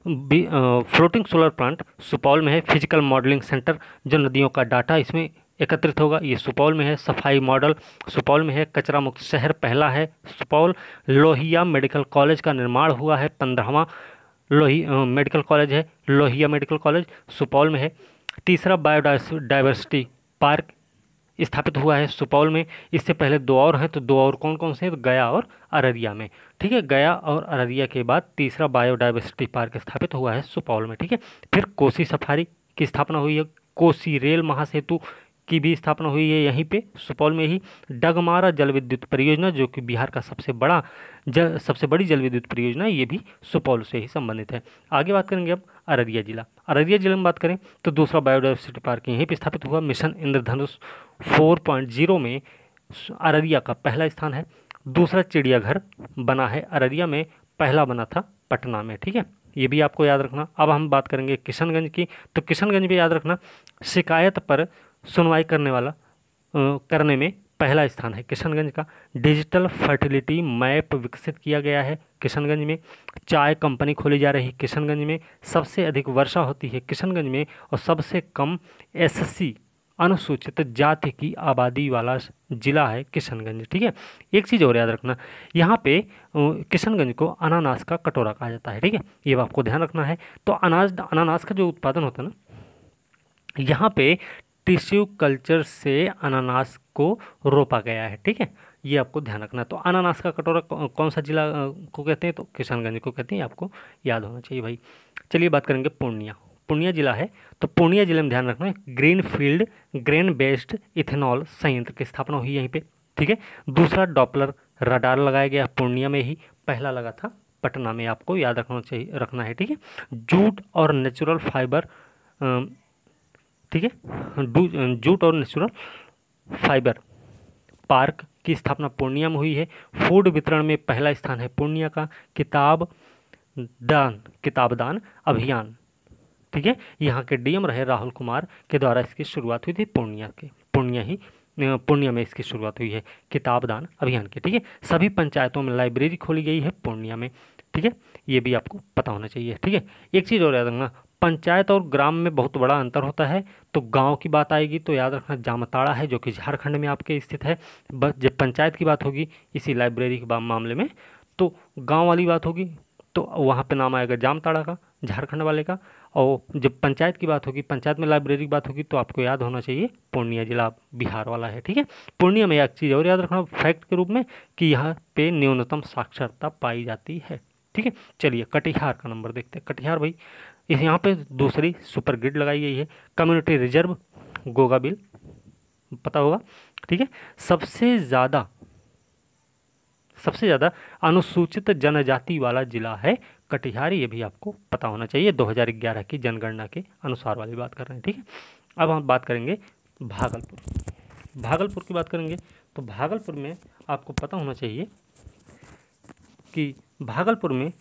फ्लोटिंग सोलर प्लांट सुपौल में है। फिजिकल मॉडलिंग सेंटर, जो नदियों का डाटा इसमें एकत्रित होगा, ये सुपौल में है। सफाई मॉडल सुपौल में है। कचरा मुक्त शहर पहला है सुपौल। लोहिया मेडिकल कॉलेज का निर्माण हुआ है, 15वां मेडिकल कॉलेज है लोहिया मेडिकल कॉलेज, सुपौल में है। तीसरा बायोडाइवर्सिटी पार्क स्थापित हुआ है सुपौल में। इससे पहले दो और हैं, तो दो और कौन कौन से हैं, तो गया और अररिया में, ठीक है। गया और अररिया के बाद तीसरा बायोडाइवर्सिटी पार्क स्थापित हुआ है सुपौल में, ठीक है। फिर कोसी सफारी की स्थापना हुई है। कोसी रेल महासेतु की भी स्थापना हुई है यहीं पे सुपौल में ही। डगमारा जल विद्युत परियोजना, जो कि बिहार का सबसे बड़ी जल विद्युत परियोजना है, ये भी सुपौल से ही संबंधित है। आगे बात करेंगे अब अररिया जिला। अररिया जिले में बात करें तो दूसरा बायोडाइवर्सिटी पार्क यहीं पे स्थापित हुआ। मिशन इंद्रधनुष 4.0 में अररिया का पहला स्थान है। दूसरा चिड़ियाघर बना है अररिया में, पहला बना था पटना में, ठीक है, ये भी आपको याद रखना। अब हम बात करेंगे किशनगंज की, तो किशनगंज भी याद रखना, शिकायत पर सुनवाई करने में पहला स्थान है किशनगंज का। डिजिटल फर्टिलिटी मैप विकसित किया गया है किशनगंज में। चाय कंपनी खोली जा रही है किशनगंज में। सबसे अधिक वर्षा होती है किशनगंज में, और सबसे कम एससी अनुसूचित जाति की आबादी वाला जिला है किशनगंज, ठीक है। एक चीज़ और याद रखना, यहाँ पे किशनगंज को अनानास का कटोरा कहा जाता है, ठीक है, ये आपको ध्यान रखना है। तो अनानास का जो उत्पादन होता है ना, यहाँ पे टिश्यू कल्चर से अनानास को रोपा गया है, ठीक है, ये आपको ध्यान रखना। तो अनानास का कटोरा कौन सा जिला को कहते हैं, तो किशनगंज को कहते हैं, आपको याद होना चाहिए भाई। चलिए बात करेंगे पूर्णिया। पूर्णिया जिला है तो पूर्णिया जिले में ध्यान रखना, green field grain based ethanol संयंत्र की स्थापना हुई यहीं पे, ठीक है। दूसरा डॉपलर रडार लगाया गया पूर्णिया में ही, पहला लगा था पटना में, आपको याद रखना है, ठीक है। जूट और नेचुरल फाइबर, ठीक है, जूट और नेचुरल फाइबर पार्क की स्थापना पूर्णिया में हुई है। फूड वितरण में पहला स्थान है पूर्णिया का। किताबदान अभियान, ठीक है, यहाँ के डीएम रहे राहुल कुमार के द्वारा इसकी शुरुआत हुई थी पूर्णिया में इसकी शुरुआत हुई है किताबदान अभियान की, ठीक है। सभी पंचायतों में लाइब्रेरी खोली गई है पूर्णिया में, ठीक है, ये भी आपको पता होना चाहिए, ठीक है। एक चीज़ और याद रखना, पंचायत और ग्राम में बहुत बड़ा अंतर होता है। तो गांव की बात आएगी तो याद रखना जामताड़ा है, जो कि झारखंड में आपके स्थित है। बस जब पंचायत की बात होगी इसी लाइब्रेरी के मामले में, तो गांव वाली बात होगी तो वहाँ पे नाम आएगा जामताड़ा का, झारखंड वाले का। और जब पंचायत की बात होगी, पंचायत में लाइब्रेरी की बात होगी, तो आपको याद होना चाहिए पूर्णिया जिला बिहार वाला है, ठीक है। पूर्णिया में एक चीज़ और याद रखना फैक्ट के रूप में, कि यहाँ पे न्यूनतम साक्षरता पाई जाती है, ठीक है। चलिए कटिहार का नंबर देखते हैं। कटिहार भाई, इस यहाँ पे दूसरी सुपर ग्रिड लगाई गई है। कम्युनिटी रिजर्व गोगाबिल पता होगा, ठीक है। सबसे ज़्यादा अनुसूचित जनजाति वाला जिला है कटिहार, ये भी आपको पता होना चाहिए। 2011 की जनगणना के अनुसार वाली बात कर रहे हैं, ठीक है। अब हम बात करेंगे भागलपुर की बात करेंगे तो भागलपुर में आपको पता होना चाहिए कि भागलपुर में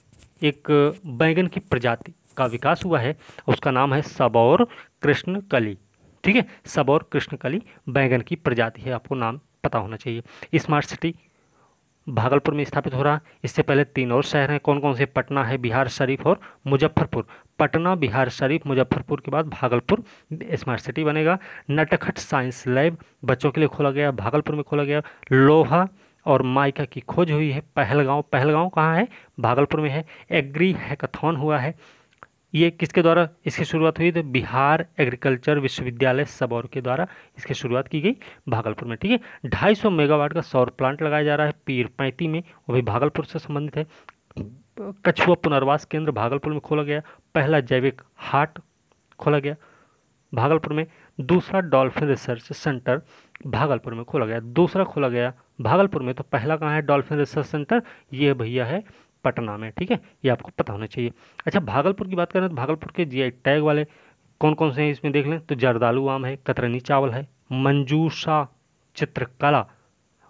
एक बैंगन की प्रजाति का विकास हुआ है, उसका नाम है सबौर कृष्णकली, ठीक है। सबौर कृष्णकली बैंगन की प्रजाति है, आपको नाम पता होना चाहिए। स्मार्ट सिटी भागलपुर में स्थापित हो रहा है। इससे पहले 3 और शहर हैं, कौन कौन से, पटना है, बिहार शरीफ और मुजफ्फरपुर। पटना, बिहार शरीफ, मुजफ्फरपुर के बाद भागलपुर स्मार्ट सिटी बनेगा। नटखट साइंस लैब बच्चों के लिए खोला गया, भागलपुर में खोला गया। लोहा और माइका की खोज हुई है। पहलगांव कहाँ है, भागलपुर में है। एग्री हैकाथॉन हुआ है, ये किसके द्वारा इसकी शुरुआत हुई, तो बिहार एग्रीकल्चर विश्वविद्यालय सबौर के द्वारा इसकी शुरुआत की गई भागलपुर में, ठीक है। 250 मेगावाट का सौर प्लांट लगाया जा रहा है पीर 35 में, वो भी भागलपुर से संबंधित है। कछुआ पुनर्वास केंद्र भागलपुर में खोला गया। पहला जैविक हाट खोला गया भागलपुर में। दूसरा डॉल्फिन रिसर्च सेंटर भागलपुर में खोला गया, दूसरा खोला गया भागलपुर में। तो पहला कहाँ है डॉल्फिन रिसर्च सेंटर, ये भैया है पटना में, ठीक है, ये आपको पता होना चाहिए। अच्छा, भागलपुर की बात करें तो भागलपुर के जीआई टैग वाले कौन कौन से हैं इसमें देख लें तो जर्दालू आम है, कतरनी चावल है, मंजूषा चित्रकला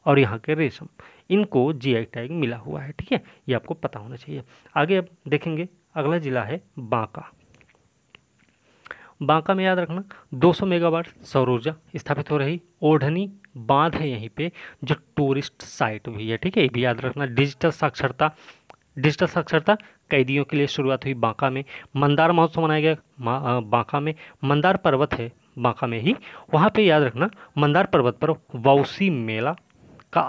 और यहाँ के रेशम, इनको जीआई टैग मिला हुआ है, ठीक है, ये आपको पता होना चाहिए। आगे अब देखेंगे, अगला जिला है बांका। बांका में याद रखना 200 मेगावाट सौर ऊर्जा स्थापित हो रही, ओढ़नी बांध है यहीं पे जो टूरिस्ट साइट भी है, ठीक है, ये भी याद रखना। डिजिटल साक्षरता कैदियों के लिए शुरुआत हुई बांका में। मंदार महोत्सव मनाया गया बांका में। मंदार पर्वत है बांका में ही, वहाँ पे याद रखना मंदार पर्वत पर वाउसी मेला का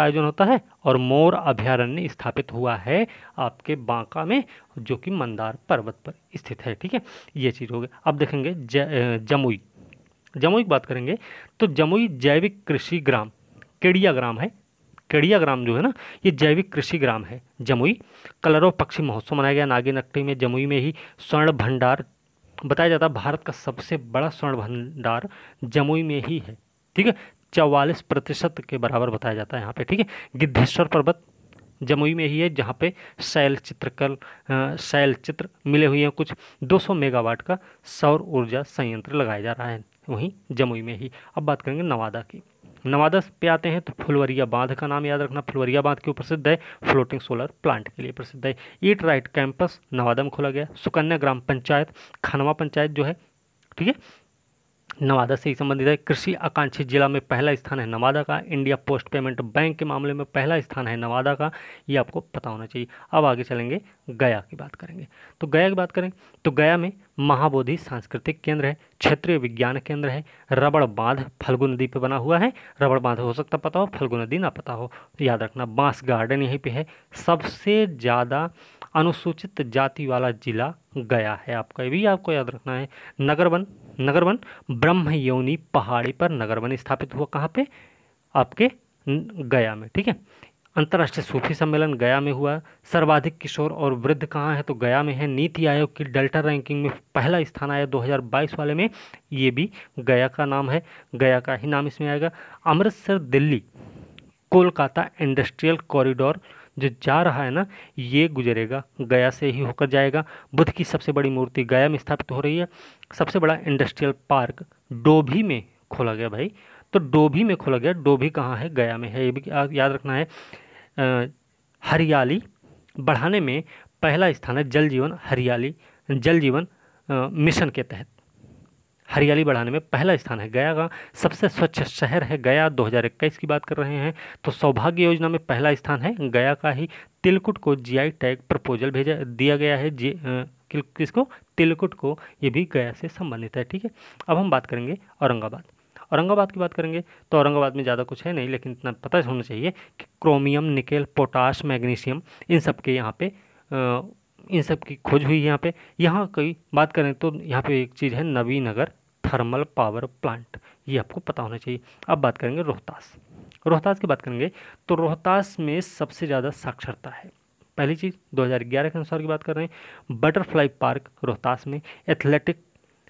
आयोजन होता है और मोर अभयारण्य स्थापित हुआ है आपके बांका में जो कि मंदार पर्वत पर स्थित है, ठीक है, ये चीज़ हो गई। अब देखेंगे जमुई की बात करेंगे तो जमुई जैविक कृषि ग्राम केड़िया ग्राम है। केड़िया ग्राम जो है ना, ये जैविक कृषि ग्राम है जमुई। कलरव पक्षी महोत्सव मनाया गया नागेनट्टी में, जमुई में ही। स्वर्ण भंडार बताया जाता है भारत का सबसे बड़ा स्वर्ण भंडार जमुई में ही है, ठीक है, 44% के बराबर बताया जाता है यहाँ पे, ठीक है। गिद्धेश्वर पर्वत जमुई में ही है जहाँ पे शैल चित्र मिले हुए हैं कुछ। 200 मेगावाट का सौर ऊर्जा संयंत्र लगाया जा रहा है वहीं जमुई में ही। अब बात करेंगे नवादा की। नवादा पे आते हैं तो फुलवरिया बांध का नाम याद रखना। फुलवरिया बांध क्यों प्रसिद्ध है? फ्लोटिंग सोलर प्लांट के लिए प्रसिद्ध है। ईट राइट कैंपस नवादा में खोला गया। सुकन्या ग्राम पंचायत खनवा पंचायत जो है, ठीक है, नवादा से ही संबंधित है। कृषि आकांक्षी जिला में पहला स्थान है नवादा का। इंडिया पोस्ट पेमेंट बैंक के मामले में पहला स्थान है नवादा का, ये आपको पता होना चाहिए। अब आगे चलेंगे, गया की बात करेंगे। तो गया की बात करें तो गया में महाबोधि सांस्कृतिक केंद्र है, क्षेत्रीय विज्ञान केंद्र है, रबड़ बांध फल्गु नदी पे बना हुआ है। रबड़ बांध हो सकता पता हो, फल्गु नदी ना पता हो, याद रखना। बांस गार्डन यहीं पे है। सबसे ज़्यादा अनुसूचित जाति वाला जिला गया है आपका, ये भी आपको याद रखना है। नगरवन ब्रह्मयोनी पहाड़ी पर नगरवन स्थापित हुआ, कहाँ पे? आपके गया में, ठीक है। अंतर्राष्ट्रीय सूफी सम्मेलन गया में हुआ। सर्वाधिक किशोर और वृद्ध कहाँ है? तो गया में है। नीति आयोग की डेल्टा रैंकिंग में पहला स्थान आया 2022 वाले में, ये भी गया का नाम है, गया का ही नाम इसमें आएगा। अमृतसर दिल्ली कोलकाता इंडस्ट्रियल कॉरिडोर जो जा रहा है ना, ये गुजरेगा गया से ही होकर जाएगा। बुद्ध की सबसे बड़ी मूर्ति गया में स्थापित हो रही है। सबसे बड़ा इंडस्ट्रियल पार्क डोभी में खोला गया भाई, तो डोभी में खोला गया। डोभी कहाँ है? गया में है, ये भी याद रखना है। हरियाली बढ़ाने में पहला स्थान है जल जीवन मिशन के तहत हरियाली बढ़ाने में पहला स्थान है गया का। सबसे स्वच्छ शहर है गया, 2021 की बात कर रहे हैं तो सौभाग्य योजना में पहला स्थान है गया का ही। तिलकुट को जीआई टैग प्रपोजल दिया गया है। किसको? तिलकुट को, ये भी गया से संबंधित है, ठीक है। अब हम बात करेंगे औरंगाबाद की बात करेंगे तो औरंगाबाद में ज़्यादा कुछ है नहीं, लेकिन इतना पता होना चाहिए कि chromium, nickel, potash, magnesium in सब के यहाँ पे इन सब की खोज हुई है यहाँ पे। यहाँ की बात करें तो यहाँ पे एक चीज़ है नवीनगर थर्मल पावर प्लांट, ये आपको पता होना चाहिए। अब बात करेंगे रोहतास की बात करेंगे तो रोहतास में सबसे ज़्यादा साक्षरता है। पहली चीज़ 2011 के अनुसार की बात कर रहे हैं। बटरफ्लाई पार्क रोहतास में। एथलेटिक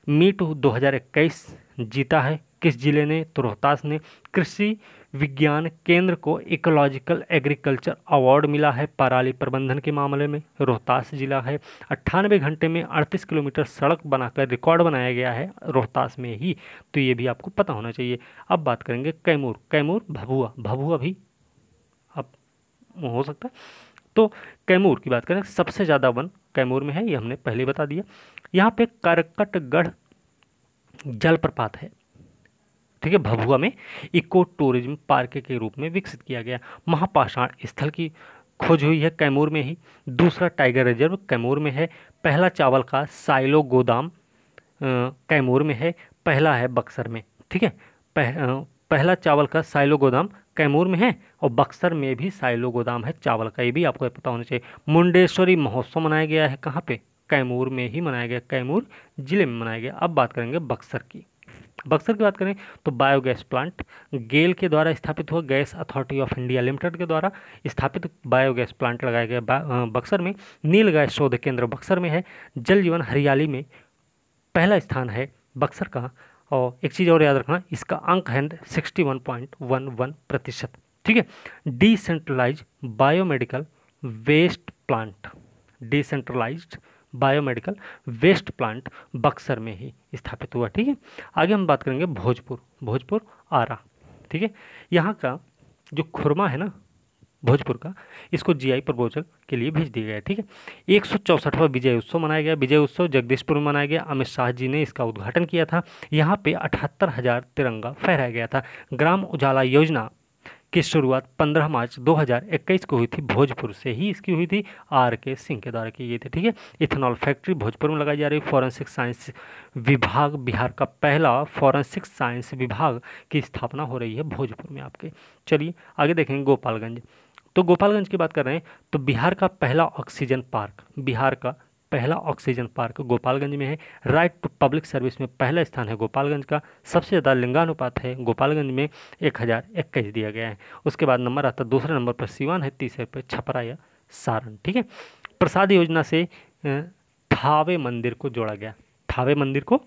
मीट 2021 जीता है किस जिले ने? तो रोहतास ने। कृषि विज्ञान केंद्र को इकोलॉजिकल एग्रीकल्चर अवार्ड मिला है पराली प्रबंधन के मामले में, रोहतास जिला है। 98 घंटे में 38 किलोमीटर सड़क बनाकर रिकॉर्ड बनाया गया है रोहतास में ही, तो ये भी आपको पता होना चाहिए। अब बात करेंगे कैमूर भभुआ भी अब हो सकता है। तो कैमूर की बात करें, सबसे ज़्यादा वन कैमूर में है, ये हमने पहले बता दिया। यहाँ पे करकटगढ़ जलप्रपात है, ठीक है, भभुआ में इको टूरिज्म पार्क के रूप में विकसित किया गया। महापाषाण स्थल की खोज हुई है कैमूर में ही। दूसरा टाइगर रिजर्व कैमूर में है। पहला चावल का साइलो गोदाम कैमूर में है। पहला है बक्सर में, ठीक है। पहला चावल का साइलो गोदाम कैमूर में है और बक्सर में भी साइलो गोदाम है चावल का, ये भी आपको पता होना चाहिए। मुंडेश्वरी महोत्सव मनाया गया है कहाँ पे? कैमूर में ही मनाया गया, कैमूर जिले में मनाया गया। अब बात करेंगे बक्सर की बात करें तो बायोगैस प्लांट गेल के द्वारा स्थापित हुआ। Gas authority of India limited के द्वारा स्थापित बायोगैस प्लांट लगाया गया बक्सर में। नील गैस शोध केंद्र बक्सर में है। जल जीवन हरियाली में पहला स्थान है बक्सर का। और एक चीज़ और याद रखना, इसका अंक है 61.11%, ठीक है। Decentralize biomedical waste plant, decentralized biomedical waste plant Buxar में ही स्थापित हुआ। ठीक है, आगे हम बात करेंगे भोजपुर, भोजपुर आरा। ठीक है, यहाँ का जो खुरमा है ना भोजपुर का, इसको जीआई प्रपोजल के लिए भेज दिया गया है। ठीक है, 164वां विजय उत्सव मनाया गया। विजय उत्सव जगदीशपुर में मनाया गया। अमित शाह जी ने इसका उद्घाटन किया था। यहाँ पे 78,000 तिरंगा फहराया गया था। ग्राम उजाला योजना की शुरुआत 15 मार्च 2021 को हुई थी। भोजपुर से ही इसकी हुई थी, RK सिंह के द्वारा की गई थी। ठीक है, इथेनॉल फैक्ट्री भोजपुर में लगाई जा रही है। फॉरेंसिक साइंस विभाग, बिहार का पहला फॉरेंसिक साइंस विभाग की स्थापना हो रही है भोजपुर में आपके। चलिए आगे देखेंगे गोपालगंज। तो गोपालगंज की बात कर रहे हैं तो बिहार का पहला ऑक्सीजन पार्क, बिहार का पहला ऑक्सीजन पार्क गोपालगंज में है। राइट टू पब्लिक सर्विस में पहला स्थान है गोपालगंज का। सबसे ज़्यादा लिंगानुपात है गोपालगंज में 1021 दिया गया है। उसके बाद नंबर आता है, दूसरे नंबर पर सीवान है, तीसरे पर छपरा या सारण। ठीक है, प्रसाद योजना से थावे मंदिर को जोड़ा गया, थावे मंदिर को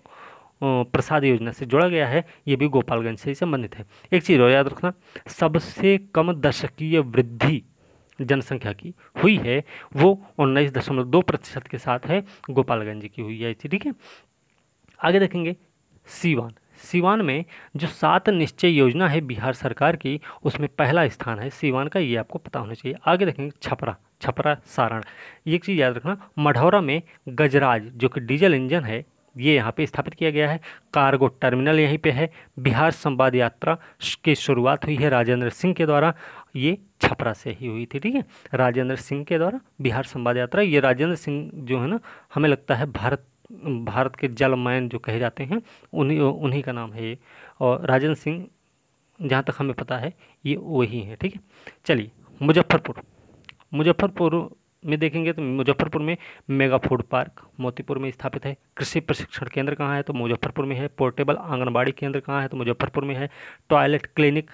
प्रसाद योजना से जोड़ा गया है। ये भी गोपालगंज से ही संबंधित है। एक चीज़ और याद रखना, सबसे कम दशकीय वृद्धि जनसंख्या की हुई है वो 19.2% के साथ है, गोपालगंज की हुई है। ठीक है, आगे देखेंगे सीवान। सीवान में जो 7 निश्चय योजना है बिहार सरकार की, उसमें पहला स्थान है सीवान का, ये आपको पता होना चाहिए। आगे देखेंगे छपरा, छपरा सारण। एक चीज़ याद रखना, मढ़ौरा में गजराज जो कि डीजल इंजन है, ये यहाँ पे स्थापित किया गया है। कार्गो टर्मिनल यहीं पे है। बिहार संवाद यात्रा की शुरुआत हुई है राजेंद्र सिंह के द्वारा, ये छपरा से ही हुई थी। ठीक है, राजेंद्र सिंह के द्वारा बिहार संवाद यात्रा। ये राजेंद्र सिंह जो है ना, हमें लगता है भारत के जलमैन जो कहे जाते हैं, उन्हीं का नाम है ये। और राजेंद्र सिंह जहाँ तक हमें पता है ये वही है। ठीक है, चलिए मुजफ्फरपुर। मुजफ्फरपुर में देखेंगे तो मुजफ्फरपुर में मेगा फूड पार्क मोतीपुर में स्थापित है। कृषि प्रशिक्षण केंद्र कहाँ है तो मुजफ्फरपुर में है। पोर्टेबल आंगनबाड़ी केंद्र कहाँ है तो मुजफ्फरपुर में है। टॉयलेट क्लिनिक,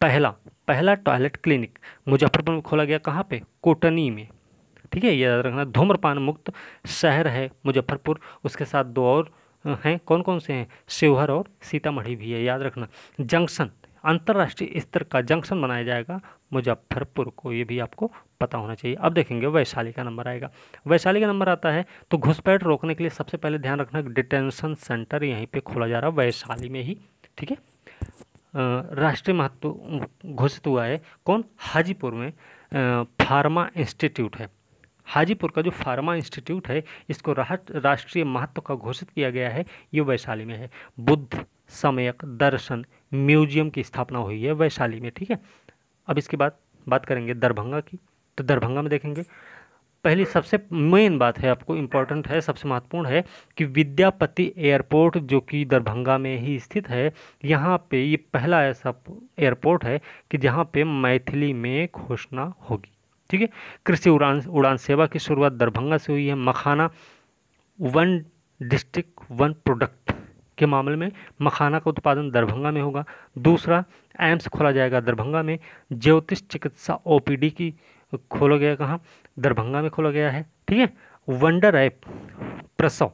पहला टॉयलेट क्लिनिक मुजफ्फरपुर में खोला गया। कहाँ पे? कोटनी में। ठीक है, याद रखना। धूम्रपान मुक्त शहर है मुजफ्फरपुर। उसके साथ 2 और हैं, कौन कौन से हैं? शिवहर और सीतामढ़ी भी है, याद रखना। जंक्शन, अंतर्राष्ट्रीय स्तर का जंक्शन बनाया जाएगा मुजफ्फरपुर को, ये भी आपको पता होना चाहिए। अब देखेंगे वैशाली का नंबर आएगा। वैशाली का नंबर आता है तो घुसपैठ रोकने के लिए सबसे पहले ध्यान रखना, डिटेंशन सेंटर यहीं पे खोला जा रहा है वैशाली में ही। ठीक है, राष्ट्रीय महत्व घोषित हुआ है कौन? हाजीपुर में फार्मा इंस्टीट्यूट है। हाजीपुर का जो फार्मा इंस्टीट्यूट है, इसको राष्ट्रीय महत्व का घोषित किया गया है, ये वैशाली में है। बुद्ध सम्यक दर्शन म्यूजियम की स्थापना हुई है वैशाली में। ठीक है, अब इसके बाद बात करेंगे दरभंगा की। तो दरभंगा में देखेंगे, पहली सबसे मेन बात है, आपको इम्पोर्टेंट है, सबसे महत्वपूर्ण है कि विद्यापति एयरपोर्ट जो कि दरभंगा में ही स्थित है, यहाँ पे ये पहला ऐसा एयरपोर्ट है कि जहाँ पे मैथिली में घोषणा होगी। ठीक है, कृषि उड़ान सेवा की शुरुआत दरभंगा से हुई है। मखाना 1 डिस्ट्रिक्ट 1 प्रोडक्ट के मामले में मखाना का उत्पादन दरभंगा में होगा। दूसरा, एम्स खोला जाएगा दरभंगा में। ज्योतिष चिकित्सा OPD की खोला गया, कहाँ? दरभंगा में खोला गया है। ठीक है, वंडर ऐप प्रसव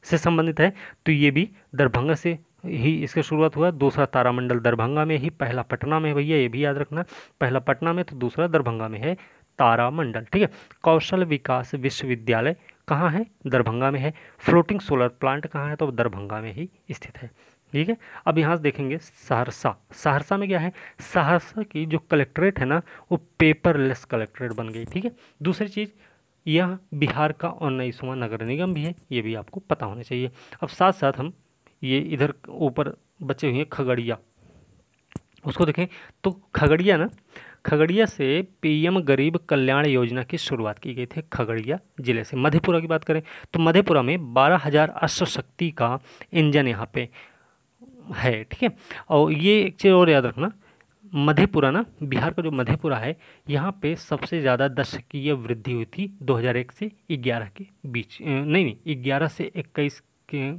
से संबंधित है, तो ये भी दरभंगा से ही इसका शुरुआत हुआ। दूसरा, तारामंडल दरभंगा में ही। पहला पटना में है भैया, ये भी याद रखना, पहला पटना में तो दूसरा दरभंगा में है तारामंडल। ठीक है, कौशल विकास विश्वविद्यालय कहाँ है? दरभंगा में है। फ्लोटिंग सोलर प्लांट कहाँ है? तो दरभंगा में ही स्थित है। ठीक है, अब यहाँ देखेंगे सहरसा। सहरसा में क्या है? सहरसा की जो कलेक्ट्रेट है ना, वो पेपरलेस कलेक्ट्रेट बन गई। ठीक है, दूसरी चीज़, यह बिहार का 19वां नगर निगम भी है, ये भी आपको पता होना चाहिए। अब साथ साथ हम ये इधर ऊपर बचे हुए खगड़िया, उसको देखें तो खगड़िया ना, खगड़िया से PM गरीब कल्याण योजना की शुरुआत की गई थी खगड़िया जिले से। मधेपुरा की बात करें तो मधेपुरा में 12,000 अश्वशक्ति का इंजन यहाँ पे है। ठीक है, और ये एक चीज़ और याद रखना, मधेपुरा ना, बिहार का जो मधेपुरा है, यहाँ पे सबसे ज़्यादा दशकीय वृद्धि हुई थी 2001 से 11 के बीच, नहीं 11 से 21 के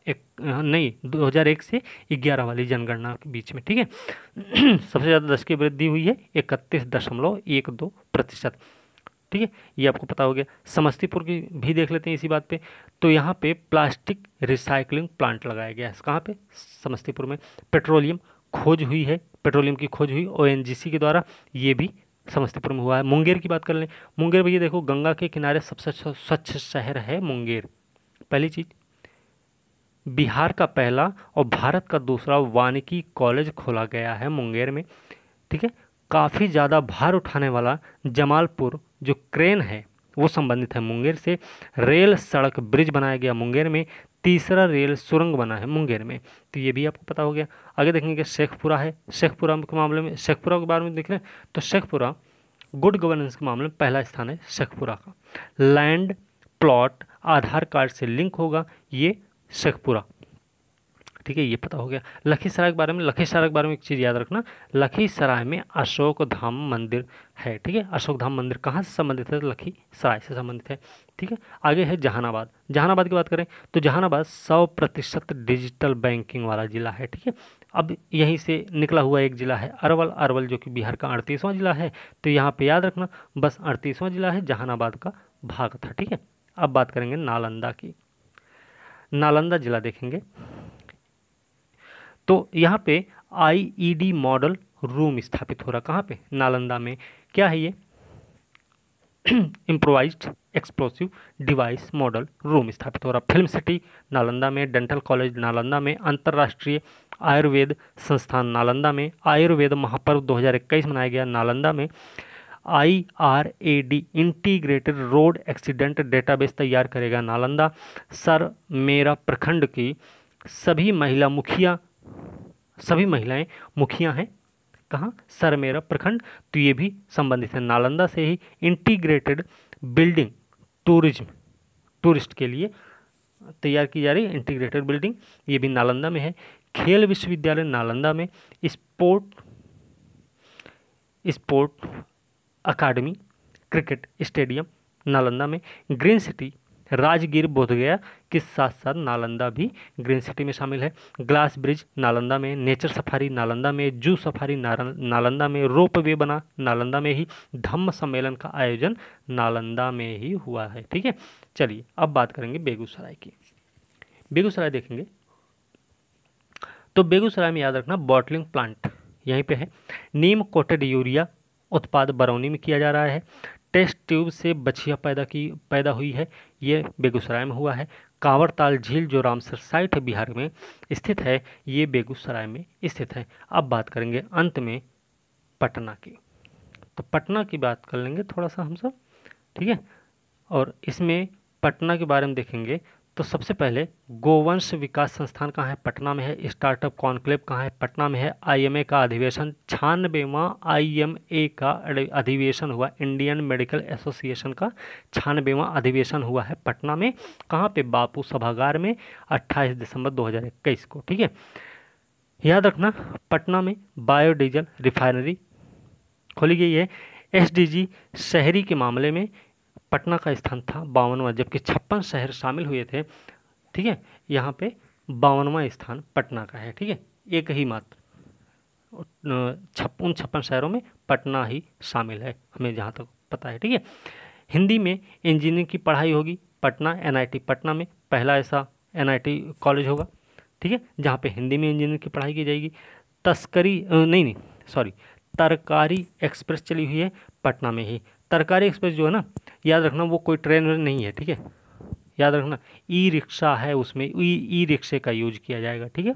2001 से 11 वाली जनगणना के बीच में। ठीक है, सबसे ज़्यादा दशकीय वृद्धि हुई है 31.12%। ठीक है, ये आपको पता हो गया। समस्तीपुर की भी देख लेते हैं इसी बात पे। तो यहाँ पे प्लास्टिक रिसाइकलिंग प्लांट लगाया गया है, कहाँ पे? समस्तीपुर में। पेट्रोलियम खोज हुई है, पेट्रोलियम की खोज हुई ONGC के द्वारा, ये भी समस्तीपुर में हुआ है। मुंगेर की बात कर लें, मुंगेर भैया देखो गंगा के किनारे सबसे स्वच्छ शहर है मुंगेर। पहली चीज, बिहार का पहला और भारत का दूसरा वानिकी कॉलेज खोला गया है मुंगेर में। ठीक है, काफ़ी ज़्यादा भार उठाने वाला जमालपुर जो क्रेन है वो संबंधित है मुंगेर से। रेल सड़क ब्रिज बनाया गया मुंगेर में। तीसरा रेल सुरंग बना है मुंगेर में, तो ये भी आपको पता हो गया। आगे देखेंगे शेखपुरा है। शेखपुरा के मामले में, शेखपुरा के बारे में देख लें तो शेखपुरा गुड गवर्नेंस के मामले में पहला स्थान है शेखपुरा का। लैंड प्लॉट आधार कार्ड से लिंक होगा, ये शेखपुरा। ठीक है, ये पता हो गया। लखीसराय के बारे में, लखीसराय के बारे में एक चीज़ याद रखना, लखीसराय में अशोक धाम मंदिर है। ठीक है, अशोक धाम मंदिर कहाँ से संबंधित है? लखीसराय से संबंधित है। ठीक है, आगे है जहानाबाद। जहानाबाद की बात करें तो जहानाबाद 100% डिजिटल बैंकिंग वाला जिला है। ठीक है, अब यहीं से निकला हुआ एक जिला है अरवल। अरवल जो कि बिहार का 38वां जिला है, तो यहाँ पे याद रखना बस 38वां जिला है, जहानाबाद का भाग था। ठीक है, अब बात करेंगे नालंदा की। नालंदा जिला देखेंगे तो यहाँ पे आईईडी मॉडल रूम स्थापित हो रहा। कहाँ पे? नालंदा में। क्या है ये? Improvised explosive device model room स्थापित हो रहा। फिल्म सिटी नालंदा में, डेंटल कॉलेज नालंदा में, अंतर्राष्ट्रीय आयुर्वेद संस्थान नालंदा में, आयुर्वेद महापर्व 2021 मनाया गया नालंदा में, IRAD integrated road accident database तैयार करेगा नालंदा। सर मेरा प्रखंड की सभी महिलाएं मुखिया हैं। कहाँ? सर मेरा प्रखंड, तो ये भी संबंधित है नालंदा से ही। इंटीग्रेटेड बिल्डिंग टूरिस्ट के लिए तैयार की जा रही है इंटीग्रेटेड बिल्डिंग, ये भी नालंदा में है। खेल विश्वविद्यालय नालंदा में, स्पोर्ट अकादमी, क्रिकेट स्टेडियम नालंदा में। ग्रीन सिटी राजगीर बोधगया के साथ साथ नालंदा भी ग्रीन सिटी में शामिल है। ग्लास ब्रिज नालंदा में, नेचर सफारी नालंदा में, जू सफारी नालंदा में, रोप वे बना नालंदा में ही, धम्म सम्मेलन का आयोजन नालंदा में ही हुआ है। ठीक है, चलिए अब बात करेंगे बेगूसराय की। बेगूसराय देखेंगे तो बेगूसराय में याद रखना बॉटलिंग प्लांट यहीं पे है। नीम कोटेड यूरिया उत्पाद बरौनी में किया जा रहा है। टेस्ट ट्यूब से बछिया पैदा हुई है, ये बेगूसराय में हुआ है। कांवरताल झील जो रामसर साइट है बिहार में स्थित है, ये बेगूसराय में स्थित है। अब बात करेंगे अंत में पटना की। तो पटना की बात कर लेंगे थोड़ा सा हम सब। ठीक है, और इसमें पटना के बारे में देखेंगे तो सबसे पहले गोवंश विकास संस्थान कहाँ है? पटना में है। स्टार्टअप कॉन्क्लेव कहाँ है? पटना में है। IMA का अधिवेशन 96वां IMA का अधिवेशन हुआ, इंडियन मेडिकल एसोसिएशन का 96वां अधिवेशन हुआ है पटना में। कहाँ पे? बापू सभागार में 28 दिसंबर 2021 को। ठीक है, याद रखना पटना में बायोडीजल रिफाइनरी खोली गई है। SDG शहरी के मामले में पटना का स्थान था 52वां, जबकि 56 शहर शामिल हुए थे। ठीक है, यहाँ पे 52वां स्थान पटना का है। ठीक है, एक ही मात्र उन 56 शहरों में पटना ही शामिल है, हमें जहाँ तक पता है। ठीक है, हिंदी में इंजीनियरिंग की पढ़ाई होगी पटना NIT पटना में पहला ऐसा NIT कॉलेज होगा। ठीक है, जहाँ पे हिंदी में इंजीनियरिंग की पढ़ाई की जाएगी। तरकारी एक्सप्रेस चली हुई है पटना में ही। तरकारी एक्सप्रेस जो है ना, याद रखना वो कोई ट्रेन नहीं है। ठीक है, याद रखना ई-रिक्शा है, उसमें ई-रिक्शे का यूज किया जाएगा। ठीक है,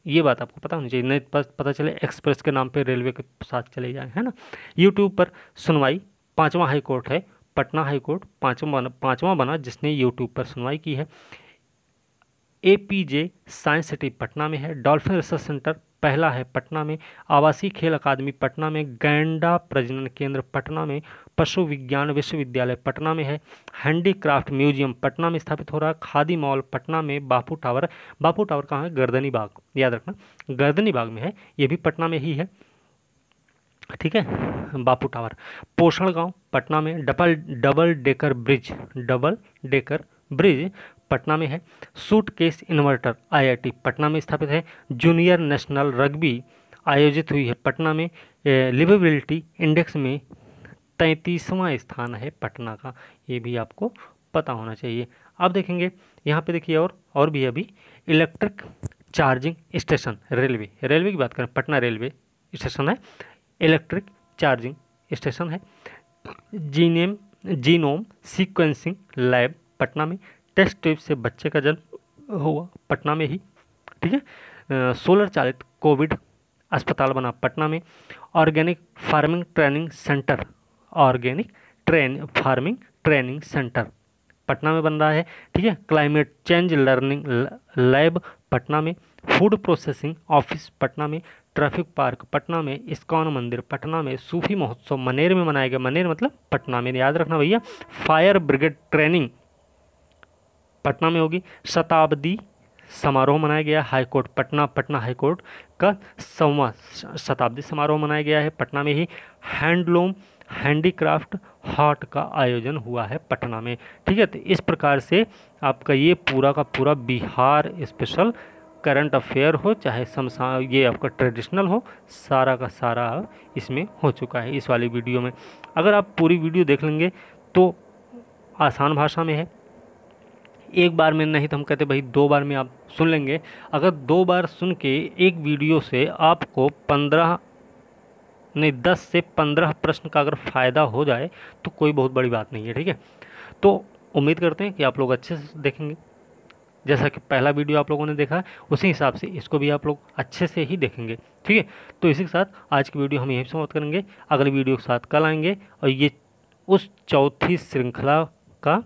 ये बात आपको पता होनी चाहिए, नहीं पता चले एक्सप्रेस के नाम पे रेलवे के साथ चले जाए, है ना। यूट्यूब पर सुनवाई 5वां हाई कोर्ट है, पटना हाई कोर्ट 5वां बना जिसने यूट्यूब पर सुनवाई की है। APJ साइंस सिटी पटना में है। डॉल्फिन रिसर्च सेंटर पहला है पटना में। आवासीय खेल अकादमी पटना में। गैंडा प्रजनन केंद्र पटना में। पशु विज्ञान विश्वविद्यालय पटना में है। हैंडीक्राफ्ट म्यूजियम पटना में स्थापित हो रहा है। खादी मॉल पटना में। बापू टावर कहाँ है? गर्दनी बाग, याद रखना गर्दनी बाग में है, ये भी पटना में ही है। ठीक है, बापू टावर। पोषण गांव पटना में। डबल डेकर ब्रिज पटना में है। सूटकेस इन्वर्टर IIT पटना में स्थापित है। जूनियर नेशनल रग्बी आयोजित हुई है पटना में। लिवेबिलिटी इंडेक्स में 33वां स्थान है पटना का, ये भी आपको पता होना चाहिए। अब देखेंगे यहाँ पे, देखिए और भी अभी इलेक्ट्रिक चार्जिंग स्टेशन रेलवे की बात करें, पटना रेलवे स्टेशन है इलेक्ट्रिक चार्जिंग स्टेशन है। जीनोम सीक्वेंसिंग लैब पटना में। टेस्ट ट्यूब से बच्चे का जन्म हुआ पटना में ही, ठीक है। सोलर चालित कोविड अस्पताल बना पटना में। Organic farming training centre, farming training centre Patna में बन रहा है, ठीक है। Climate change learning lab Patna में। फूड प्रोसेसिंग ऑफिस पटना में। ट्रैफिक पार्क पटना में। इस्कॉन मंदिर पटना में। सूफी महोत्सव मनेर में मनाया गया, मनेर मतलब पटना में, याद रखना भैया। फायर ब्रिगेड ट्रेनिंग पटना में होगी। शताब्दी समारोह मनाया गया हाईकोर्ट पटना, पटना हाईकोर्ट का 100वां शताब्दी समारोह मनाया गया है पटना में ही। हैंडलूम हैंडीक्राफ्ट हाट का आयोजन हुआ है पटना में, ठीक है। तो इस प्रकार से आपका ये पूरा का पूरा बिहार स्पेशल करंट अफेयर हो चाहे ये आपका ट्रेडिशनल हो, सारा का सारा इसमें हो चुका है इस वाली वीडियो में। अगर आप पूरी वीडियो देख लेंगे तो आसान भाषा में है, एक बार में नहीं तो हम कहते भाई 2 बार में आप सुन लेंगे। अगर 2 बार सुन के एक वीडियो से आपको 10 से 15 प्रश्न का अगर फ़ायदा हो जाए तो कोई बहुत बड़ी बात नहीं है, ठीक है। तो उम्मीद करते हैं कि आप लोग अच्छे से देखेंगे, जैसा कि पहला वीडियो आप लोगों ने देखा उसी हिसाब से इसको भी आप लोग अच्छे से ही देखेंगे, ठीक है। तो इसी के साथ आज की वीडियो हम यहीं समाप्त करेंगे। अगली वीडियो के साथ कल आएंगे और ये उस चौथी श्रृंखला का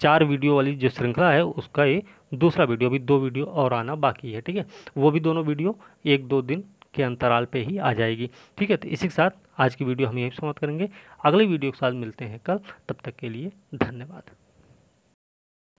4 वीडियो वाली जो श्रृंखला है उसका ये दूसरा वीडियो, अभी 2 वीडियो और आना बाकी है, ठीक है। वो भी दोनों वीडियो 1-2 दिन के अंतराल पे ही आ जाएगी, ठीक है। तो इसी के साथ आज की वीडियो हम यहीं समाप्त करेंगे। अगले वीडियो के साथ मिलते हैं कल, तब तक के लिए धन्यवाद।